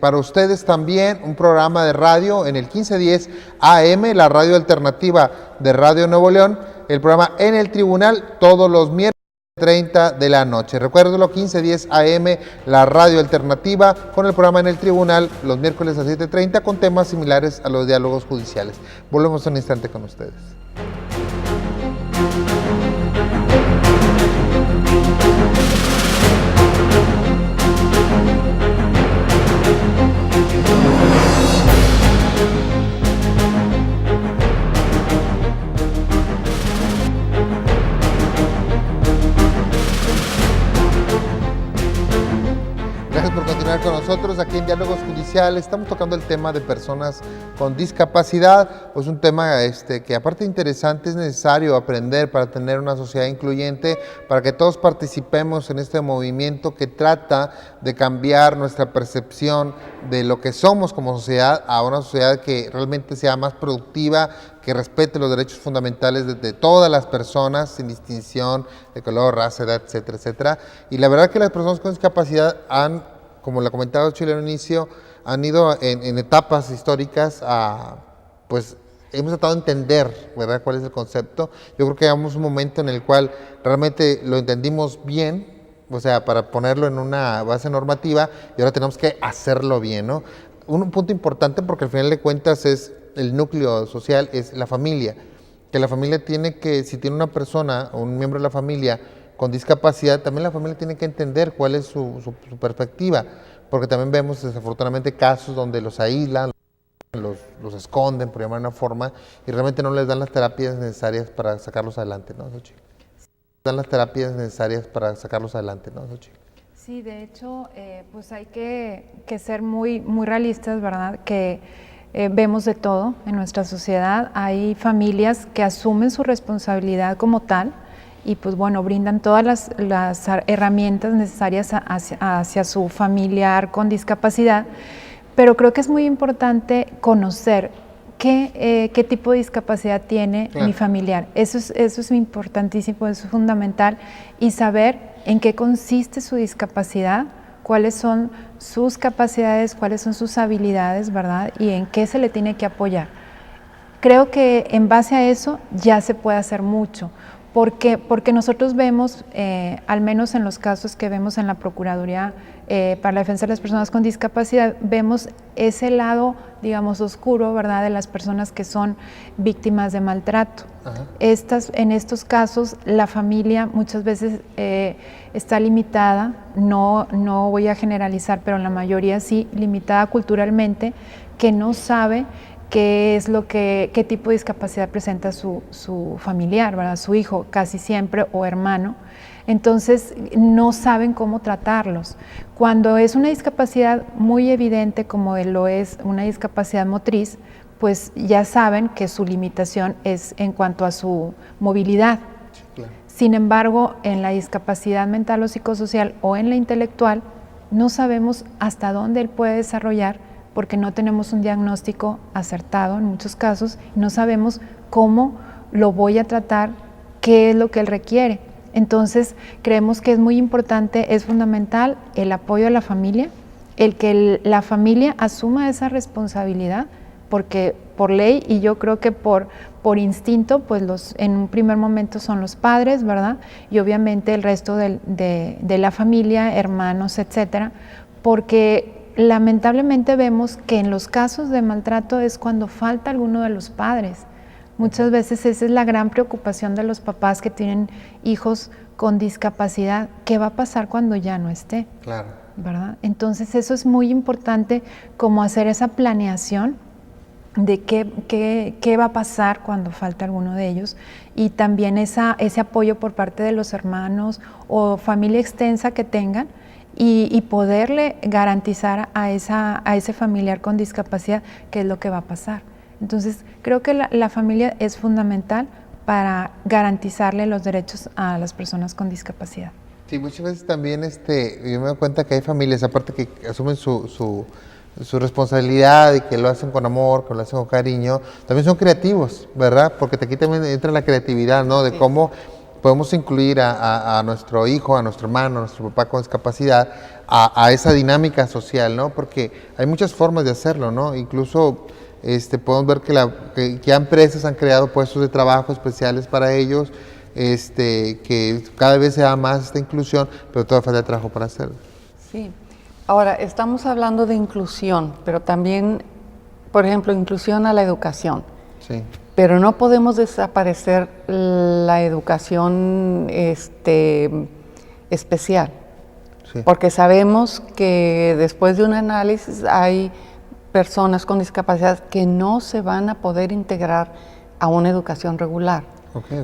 para ustedes también un programa de radio en el 1510 AM, la radio alternativa de Radio Nuevo León, el programa En el Tribunal, todos los miércoles 30 de la noche. Recuérdelo, 1510 AM, la radio alternativa, con el programa En el Tribunal, los miércoles a 7:30, con temas similares a los diálogos judiciales. Volvemos en un instante con ustedes. Con nosotros aquí en Diálogos Judiciales. Estamos tocando el tema de personas con discapacidad, pues un tema que aparte de interesante es necesario aprender para tener una sociedad incluyente, para que todos participemos en este movimiento que trata de cambiar nuestra percepción de lo que somos como sociedad a una sociedad que realmente sea más productiva, que respete los derechos fundamentales de todas las personas sin distinción de color, raza, edad, etcétera, etcétera. Y la verdad que las personas con discapacidad como lo comentaba Chile al inicio, han ido en etapas históricas pues hemos tratado de entender, ¿verdad?, cuál es el concepto. Yo creo que llegamos a un momento en el cual realmente lo entendimos bien, o sea, para ponerlo en una base normativa, y ahora tenemos que hacerlo bien, ¿no? Un punto importante, porque al final de cuentas es el núcleo social, es la familia, que la familia tiene que, si tiene una persona o un miembro de la familia con discapacidad, también la familia tiene que entender cuál es su perspectiva, porque también vemos desafortunadamente casos donde los aíslan, los esconden, por llamar de una forma, y realmente no les dan las terapias necesarias para sacarlos adelante, ¿no, Xochitl? Dan las terapias necesarias para sacarlos adelante, ¿no, Xochitl? Sí, de hecho, pues hay que ser muy, muy realistas, ¿verdad? Que vemos de todo en nuestra sociedad. Hay familias que asumen su responsabilidad como tal, y pues bueno, brindan todas las herramientas necesarias hacia su familiar con discapacidad, pero creo que es muy importante conocer qué tipo de discapacidad tiene mi familiar. Eso es importantísimo, eso es fundamental, y saber en qué consiste su discapacidad, cuáles son sus capacidades, cuáles son sus habilidades, ¿verdad? Y en qué se le tiene que apoyar. Creo que en base a eso ya se puede hacer mucho, Porque nosotros vemos, al menos en los casos que vemos en la Procuraduría para la Defensa de las Personas con Discapacidad, vemos ese lado, digamos, oscuro, ¿verdad?, de las personas que son víctimas de maltrato. En estos casos, la familia muchas veces está limitada, no voy a generalizar, pero la mayoría sí, limitada culturalmente, que no sabe qué tipo de discapacidad presenta su familiar, ¿verdad?, su hijo, casi siempre, o hermano. Entonces no saben cómo tratarlos. Cuando es una discapacidad muy evidente, como lo es una discapacidad motriz, pues ya saben que su limitación es en cuanto a su movilidad. Sí, claro. Sin embargo, en la discapacidad mental o psicosocial o en la intelectual, no sabemos hasta dónde él puede desarrollar, porque no tenemos un diagnóstico acertado en muchos casos, no sabemos cómo lo voy a tratar, qué es lo que él requiere. Entonces, creemos que es muy importante, es fundamental el apoyo a la familia, el que la familia asuma esa responsabilidad, porque por ley, y yo creo que por instinto, pues en un primer momento son los padres, ¿verdad? Y obviamente el resto de la familia, hermanos, etcétera, porque lamentablemente vemos que en los casos de maltrato es cuando falta alguno de los padres. Muchas veces esa es la gran preocupación de los papás que tienen hijos con discapacidad. ¿Qué va a pasar cuando ya no esté? Claro. ¿Verdad? Entonces eso es muy importante, como hacer esa planeación de qué va a pasar cuando falta alguno de ellos, y también ese apoyo por parte de los hermanos o familia extensa que tengan, y poderle garantizar a ese familiar con discapacidad qué es lo que va a pasar. Entonces, creo que la familia es fundamental para garantizarle los derechos a las personas con discapacidad. Sí, muchas veces también yo me doy cuenta que hay familias, aparte que asumen su responsabilidad y que lo hacen con amor, que lo hacen con cariño, también son creativos, ¿verdad? Porque aquí también entra la creatividad, ¿no? De cómo podemos incluir a nuestro hijo, a nuestro hermano, a nuestro papá con discapacidad, a esa dinámica social, ¿no? Porque hay muchas formas de hacerlo, ¿no? Incluso podemos ver que ya empresas han creado puestos de trabajo especiales para ellos, que cada vez se da más esta inclusión, pero todavía falta trabajo para hacerlo. Sí. Ahora, estamos hablando de inclusión, pero también, por ejemplo, inclusión a la educación. Sí. Pero no podemos desaparecer la educación especial, sí, porque sabemos que después de un análisis hay personas con discapacidad que no se van a poder integrar a una educación regular,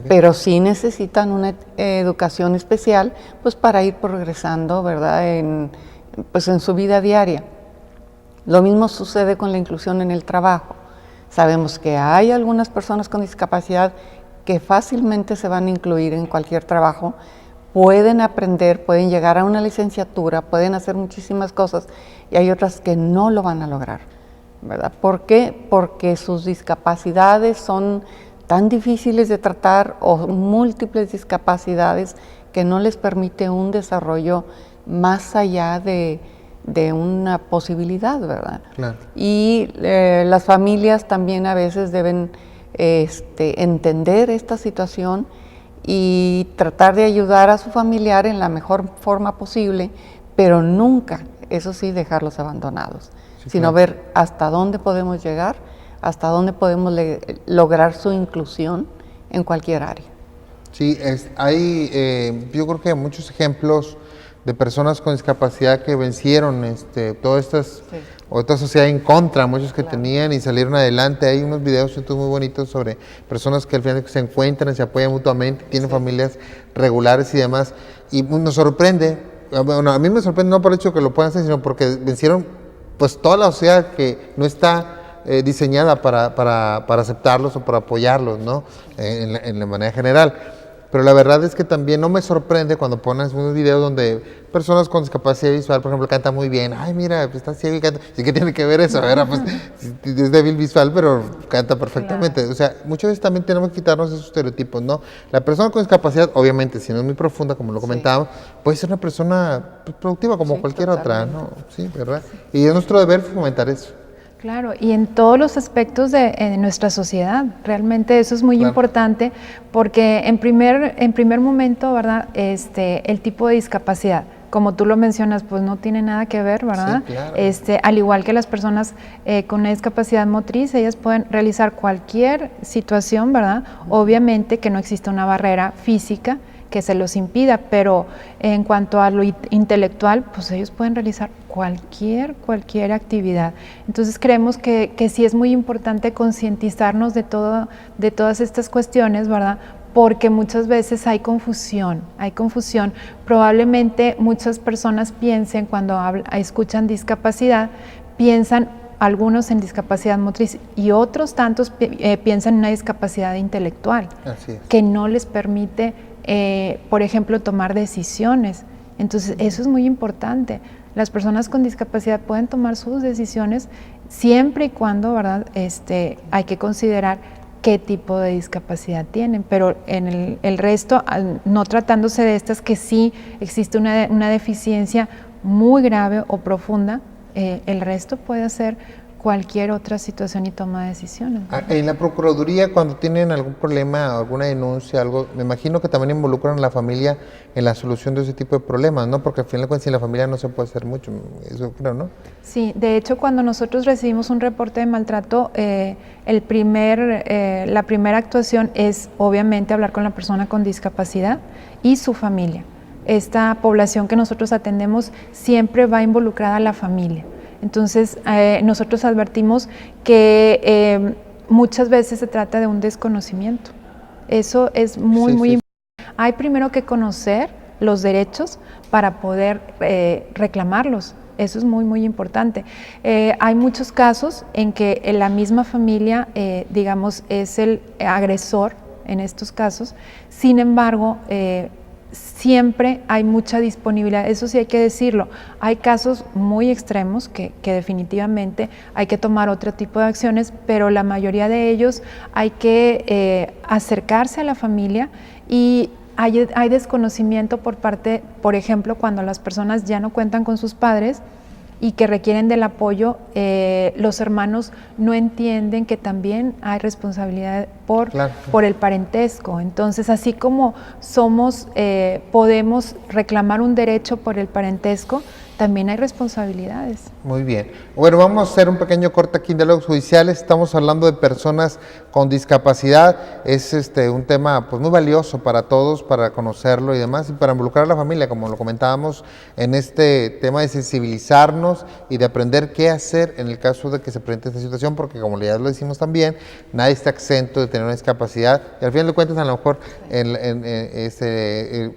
pero sí necesitan una educación especial, pues para ir progresando, ¿verdad?, en su vida diaria. Lo mismo sucede con la inclusión en el trabajo. Sabemos que hay algunas personas con discapacidad que fácilmente se van a incluir en cualquier trabajo, pueden aprender, pueden llegar a una licenciatura, pueden hacer muchísimas cosas, y hay otras que no lo van a lograr, ¿verdad? ¿Por qué? Porque sus discapacidades son tan difíciles de tratar, o múltiples discapacidades que no les permite un desarrollo más allá de una posibilidad, ¿verdad? Claro. Y las familias también a veces deben entender esta situación y tratar de ayudar a su familiar en la mejor forma posible, pero nunca, eso sí, dejarlos abandonados, sí, sino claro, ver hasta dónde podemos llegar, hasta dónde podemos lograr su inclusión en cualquier área. Sí, yo creo que hay muchos ejemplos de personas con discapacidad que vencieron todas estas, sí, o esta sociedad en contra, muchos que claro, tenían, y salieron adelante. Hay unos videos muy bonitos sobre personas que al final se encuentran, se apoyan mutuamente, tienen, sí, familias regulares y demás, y nos sorprende, bueno, a mí me sorprende no por el hecho que lo puedan hacer, sino porque vencieron pues toda la sociedad que no está diseñada para aceptarlos o para apoyarlos, ¿no? En la manera general. Pero la verdad es que también no me sorprende cuando pones unos videos donde personas con discapacidad visual, por ejemplo, cantan muy bien. Ay, mira, pues está ciego y canta. ¿Sí que tiene que ver eso? ¿Verdad? Pues es débil visual, pero canta perfectamente. Claro. O sea, muchas veces también tenemos que quitarnos esos estereotipos, ¿no? La persona con discapacidad, obviamente, si no es muy profunda, como lo comentábamos, sí, puede ser una persona productiva como, sí, cualquier totalmente, otra, ¿no? Sí, ¿verdad? Y es nuestro deber fomentar eso. Claro, y en todos los aspectos de nuestra sociedad, realmente eso es muy importante, porque en primer momento, ¿verdad? El tipo de discapacidad, como tú lo mencionas, pues no tiene nada que ver, ¿verdad? Sí, claro. Al igual que las personas con una discapacidad motriz, ellas pueden realizar cualquier situación, ¿verdad? Obviamente que no existe una barrera física que se los impida, pero en cuanto a lo intelectual, pues ellos pueden realizar cualquier actividad. Entonces creemos que sí es muy importante concientizarnos de todas estas cuestiones, ¿verdad? Porque muchas veces hay confusión. Probablemente muchas personas piensen, cuando escuchan discapacidad, piensan algunos en discapacidad motriz y otros tantos piensan en una discapacidad intelectual, que no les permite, por ejemplo, tomar decisiones. Entonces, eso es muy importante. Las personas con discapacidad pueden tomar sus decisiones siempre y cuando, ¿verdad? Hay que considerar qué tipo de discapacidad tienen, pero en el resto, no tratándose de estas que sí existe una deficiencia muy grave o profunda, el resto puede ser cualquier otra situación y toma de decisiones. En la Procuraduría, cuando tienen algún problema, alguna denuncia, algo, me imagino que también involucran a la familia en la solución de ese tipo de problemas, ¿no? Porque al final de cuentas sin la familia no se puede hacer mucho, eso creo, ¿no? Sí, de hecho cuando nosotros recibimos un reporte de maltrato, la primera actuación es obviamente hablar con la persona con discapacidad y su familia. Esta población que nosotros atendemos siempre va involucrada a la familia. Entonces, nosotros advertimos que muchas veces se trata de un desconocimiento. Eso es muy importante. Hay primero que conocer los derechos para poder reclamarlos. Eso es muy importante. Hay muchos casos en que la misma familia, digamos, es el agresor en estos casos. Sin embargo, siempre hay mucha disponibilidad, eso sí hay que decirlo. Hay casos muy extremos que definitivamente hay que tomar otro tipo de acciones, pero la mayoría de ellos hay que acercarse a la familia, y hay desconocimiento por parte, por ejemplo, cuando las personas ya no cuentan con sus padres y que requieren del apoyo, los hermanos no entienden que también hay responsabilidad por el parentesco. Entonces, así como podemos reclamar un derecho por el parentesco, también hay responsabilidades. Muy bien. Bueno, vamos a hacer un pequeño corte aquí en Diálogos Judiciales. Estamos hablando de personas con discapacidad. Es un tema pues muy valioso para todos, para conocerlo y demás, y para involucrar a la familia, como lo comentábamos, en este tema de sensibilizarnos y de aprender qué hacer en el caso de que se presente esta situación, porque como ya lo decimos también, nadie está exento de tener una discapacidad, y al final de cuentas a lo mejor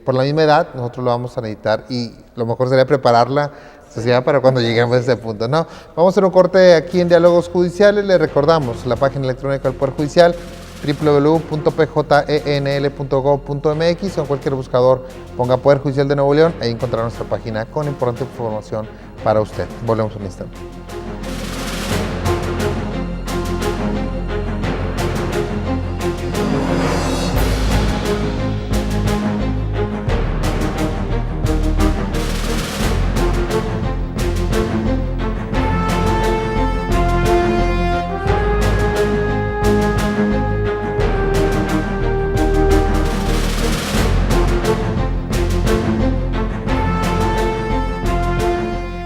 por la misma edad nosotros lo vamos a necesitar, y lo mejor sería preparar la sociedad para cuando lleguemos a ese punto, ¿no? Vamos a hacer un corte aquí en Diálogos Judiciales. Les recordamos la página electrónica del Poder Judicial, www.pjenl.gov.mx, o en cualquier buscador ponga Poder Judicial de Nuevo León, ahí encontrará nuestra página con importante información para usted. Volvemos un instante.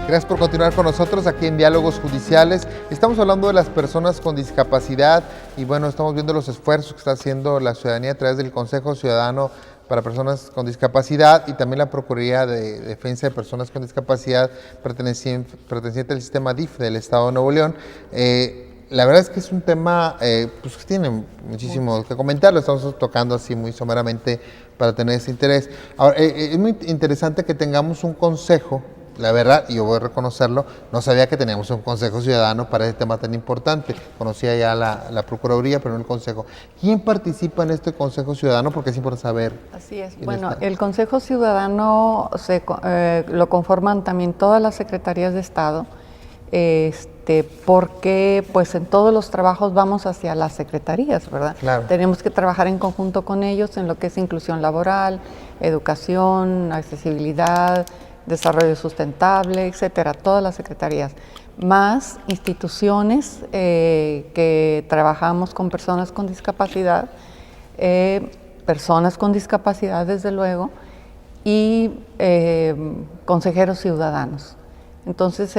Gracias por continuar con nosotros aquí en Diálogos Judiciales. Estamos hablando de las personas con discapacidad y bueno, estamos viendo los esfuerzos que está haciendo la ciudadanía a través del Consejo Ciudadano para Personas con Discapacidad y también la Procuraduría de Defensa de Personas con Discapacidad perteneciente al sistema DIF del Estado de Nuevo León. La verdad es que es un tema pues, que tiene muchísimo que comentar, lo estamos tocando así muy someramente para tener ese interés. Ahora, es muy interesante que tengamos un consejo. La verdad, y yo voy a reconocerlo, no sabía que teníamos un Consejo Ciudadano para este tema tan importante. Conocía ya la Procuraduría, pero no el Consejo. ¿Quién participa en este Consejo Ciudadano? Porque es importante saber. Así es. Bueno, el Consejo Ciudadano lo conforman también todas las secretarías de Estado, porque pues en todos los trabajos vamos hacia las secretarías, ¿verdad? Claro. Tenemos que trabajar en conjunto con ellos en lo que es inclusión laboral, educación, accesibilidad, Desarrollo Sustentable, etcétera, todas las secretarías, más instituciones que trabajamos con personas con discapacidad desde luego, y consejeros ciudadanos. Entonces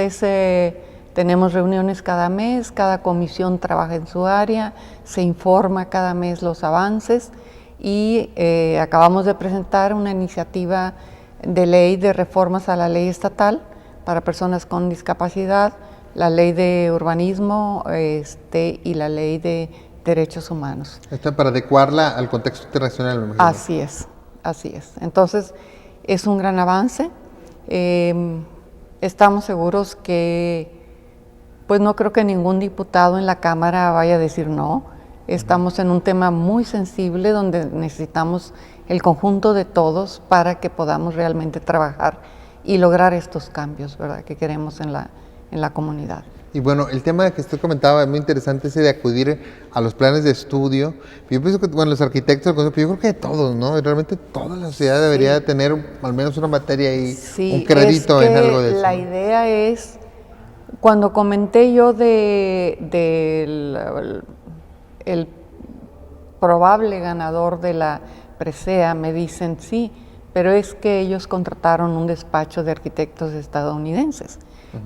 tenemos reuniones cada mes, cada comisión trabaja en su área, se informa cada mes los avances y acabamos de presentar una iniciativa de ley de reformas a la ley estatal para personas con discapacidad, la ley de urbanismo y la ley de derechos humanos. Esto para adecuarla al contexto internacional, me imagino. Así es. Entonces, es un gran avance. Estamos seguros que, pues no creo que ningún diputado en la Cámara vaya a decir no. Estamos en un tema muy sensible donde necesitamos el conjunto de todos para que podamos realmente trabajar y lograr estos cambios, ¿verdad?, que queremos en la comunidad. Y bueno, el tema que usted comentaba es muy interesante, ese de acudir a los planes de estudio. Yo pienso que, bueno, los arquitectos, yo creo que todos, ¿no? Realmente toda la sociedad debería de tener al menos una materia y un crédito en algo de eso. La idea es, cuando comenté yo del probable ganador de la presea, me dicen sí, pero es que ellos contrataron un despacho de arquitectos estadounidenses.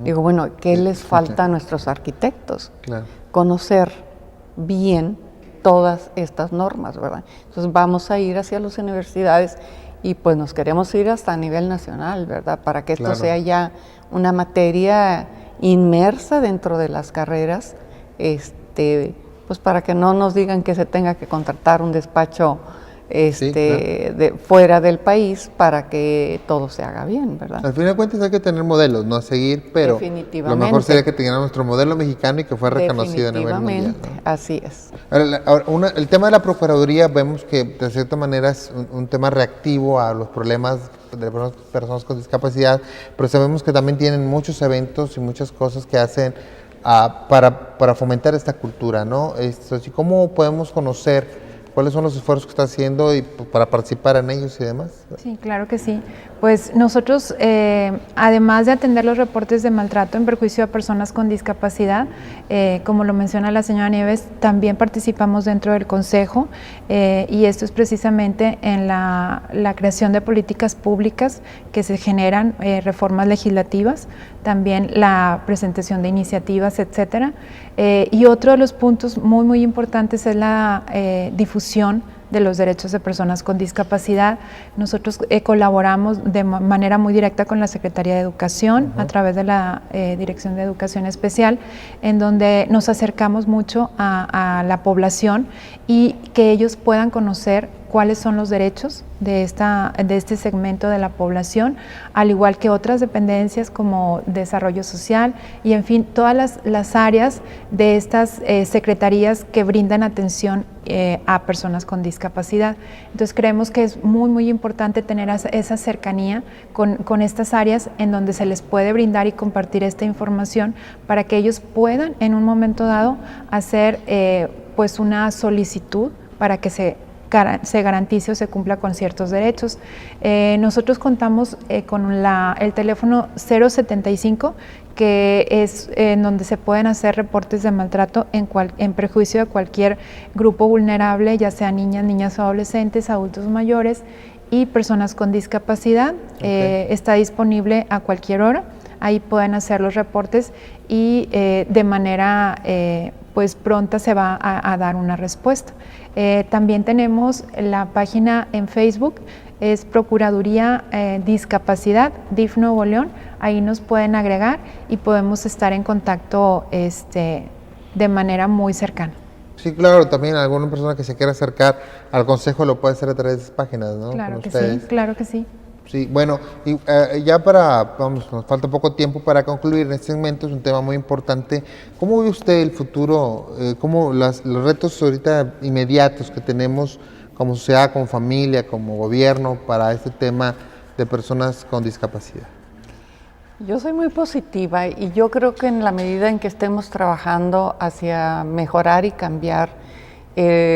Digo, bueno, ¿qué les falta a nuestros arquitectos? Claro. Conocer bien todas estas normas, ¿verdad? Entonces vamos a ir hacia las universidades y pues nos queremos ir hasta a nivel nacional, ¿verdad? Para que esto sea ya una materia inmersa dentro de las carreras, pues para que no nos digan que se tenga que contratar un despacho fuera del país para que todo se haga bien, ¿verdad? Al fin de cuentas hay que tener modelos, no a seguir, pero lo mejor sería que tengamos nuestro modelo mexicano y que fuera reconocido a nivel mundial, ¿no? Así es. Ahora, el tema de la Procuraduría vemos que de cierta manera es un tema reactivo a los problemas de personas con discapacidad, pero sabemos que también tienen muchos eventos y muchas cosas que hacen para fomentar esta cultura, ¿no? ¿Cómo podemos conocer cuáles son los esfuerzos que está haciendo y para participar en ellos y demás? Sí, claro que sí. Pues nosotros, además de atender los reportes de maltrato en perjuicio a personas con discapacidad, como lo menciona la señora Nieves, también participamos dentro del Consejo y esto es precisamente en la creación de políticas públicas que se generan reformas legislativas, también la presentación de iniciativas, etcétera. Y otro de los puntos muy, muy importantes es la difusión de los derechos de personas con discapacidad. Nosotros colaboramos de manera muy directa con la Secretaría de Educación a través de la Dirección de Educación Especial, en donde nos acercamos mucho a la población y que ellos puedan conocer cuáles son los derechos de este segmento de la población, al igual que otras dependencias como desarrollo social y en fin, todas las áreas de estas secretarías que brindan atención a personas con discapacidad. Entonces creemos que es muy, muy importante tener esa cercanía con estas áreas en donde se les puede brindar y compartir esta información para que ellos puedan en un momento dado hacer pues una solicitud para que se garantice o se cumpla con ciertos derechos. Nosotros contamos con el teléfono 075, que es en donde se pueden hacer reportes de maltrato en perjuicio de cualquier grupo vulnerable, ya sea niñas o adolescentes, adultos mayores y personas con discapacidad. Está disponible a cualquier hora, ahí pueden hacer los reportes y de manera pues pronta se va a dar una respuesta. También tenemos la página en Facebook, es Procuraduría Discapacidad, DIF Nuevo León, ahí nos pueden agregar y podemos estar en contacto de manera muy cercana. Sí, claro, también alguna persona que se quiera acercar al consejo lo puede hacer a través de esas páginas, ¿no? Claro que sí, claro que sí. Sí, bueno, y ya nos falta poco tiempo para concluir en este segmento, es un tema muy importante. ¿Cómo ve usted el futuro, cómo los retos ahorita inmediatos que tenemos como sociedad, como familia, como gobierno para este tema de personas con discapacidad? Yo soy muy positiva y yo creo que en la medida en que estemos trabajando hacia mejorar y cambiar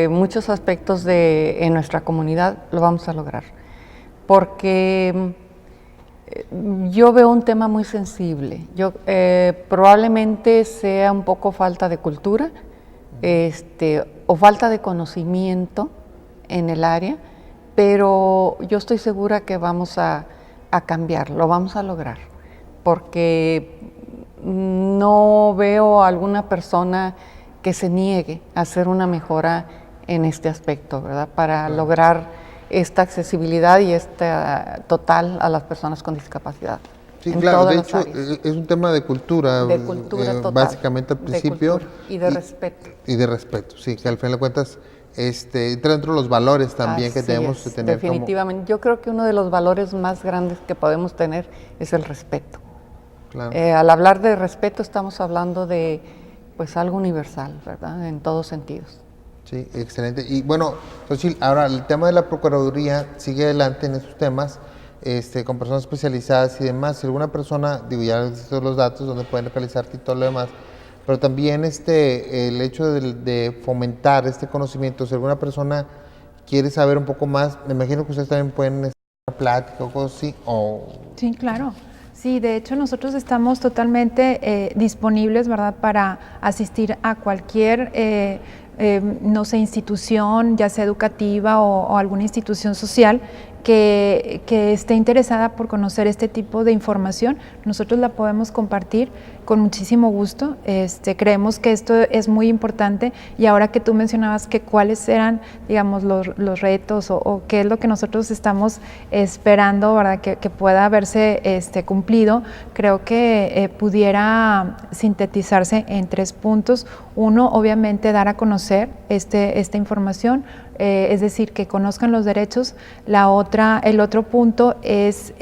muchos aspectos en nuestra comunidad, lo vamos a lograr. Porque Yo veo un tema muy sensible. Probablemente sea un poco falta de cultura, o falta de conocimiento en el área, pero yo estoy segura que vamos a cambiar, lo vamos a lograr, porque no veo a alguna persona que se niegue a hacer una mejora en este aspecto, ¿verdad? Para lograr esta accesibilidad y total a las personas con discapacidad. Sí, claro, de hecho es un tema de cultura, total, básicamente al principio. Y de respeto. Y de respeto, sí, que al final de cuentas entra dentro de los valores también Así que debemos de tener. Definitivamente, yo creo que uno de los valores más grandes que podemos tener es el respeto. Claro. Al hablar de respeto estamos hablando de pues algo universal, ¿verdad? En todos sentidos. Sí, excelente. Y bueno, Xochitl, ahora el tema de la Procuraduría sigue adelante en estos temas, con personas especializadas y demás. Si alguna persona, ya les doy los datos donde pueden localizarte y todo lo demás, pero también el hecho de fomentar este conocimiento, si alguna persona quiere saber un poco más, me imagino que ustedes también pueden hacer una plática o cosas así. Sí, claro. Sí, de hecho nosotros estamos totalmente disponibles, ¿verdad?, para asistir a cualquier no sé, institución, ya sea educativa o alguna institución social que esté interesada por conocer este tipo de información. Nosotros la podemos compartir con muchísimo gusto. Creemos que esto es muy importante, y ahora que tú mencionabas que cuáles eran, digamos, los retos o qué es lo que nosotros estamos esperando, ¿verdad?, que pueda verse cumplido, creo que pudiera sintetizarse en 3 puntos. Uno, obviamente, dar a conocer esta información, es decir, que conozcan los derechos. El otro punto es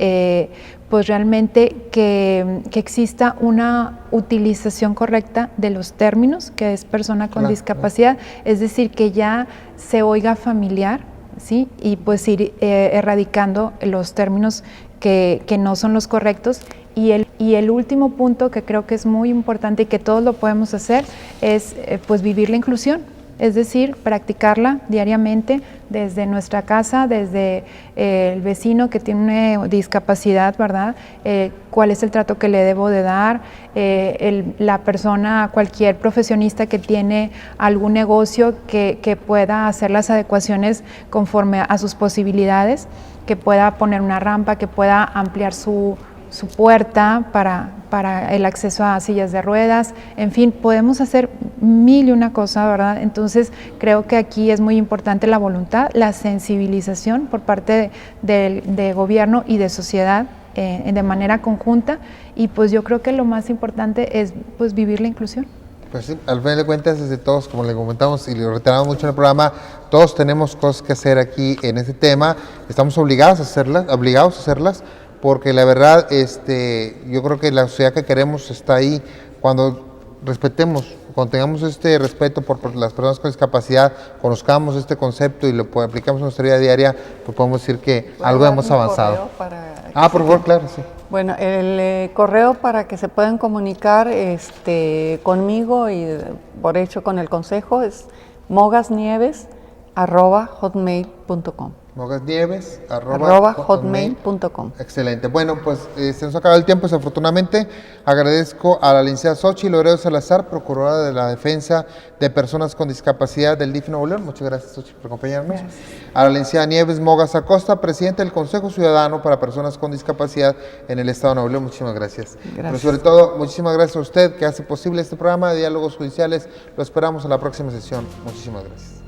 pues realmente que exista una utilización correcta de los términos, que es persona con discapacidad, es decir, que ya se oiga familiar, ¿sí? Y pues ir erradicando los términos que no son los correctos. Y el último punto, que creo que es muy importante y que todos lo podemos hacer, es pues vivir la inclusión. Es decir, practicarla diariamente desde nuestra casa, desde el vecino que tiene una discapacidad, ¿verdad? Cuál es el trato que le debo de dar, la persona, cualquier profesionista que tiene algún negocio que pueda hacer las adecuaciones conforme a sus posibilidades, que pueda poner una rampa, que pueda ampliar su puerta para el acceso a sillas de ruedas. En fin, podemos hacer 1001 cosas, ¿verdad? Entonces creo que aquí es muy importante la voluntad, la sensibilización por parte de gobierno y de sociedad de manera conjunta, y pues yo creo que lo más importante es pues vivir la inclusión. Pues sí, al final de cuentas, desde todos, como le comentamos y le reiteramos mucho en el programa, todos tenemos cosas que hacer aquí en este tema, estamos obligados a hacerlas, porque la verdad, yo creo que la sociedad que queremos está ahí. Cuando respetemos, cuando tengamos este respeto por las personas con discapacidad, conozcamos este concepto y lo aplicamos en nuestra vida diaria, pues podemos decir que algo hemos avanzado. Por favor, claro, sí. Bueno, el correo para que se puedan comunicar conmigo y por hecho con el consejo es mogasnieves@hotmail.com. mogasnieves@hotmail.com. Excelente. Bueno, pues se nos ha acabado el tiempo, desafortunadamente. Agradezco a la licenciada Xochitl Loredo Salazar, procuradora de la defensa de personas con discapacidad del DIF Nuevo León. Muchas gracias, Xochitl, por acompañarnos. Gracias. A la licenciada Nieves Mogas Acosta, presidenta del Consejo Ciudadano para Personas con Discapacidad en el Estado de Nuevo León. Muchísimas gracias. Pero sobre todo, muchísimas gracias a usted que hace posible este programa de Diálogos Judiciales. Lo esperamos en la próxima sesión. Muchísimas gracias.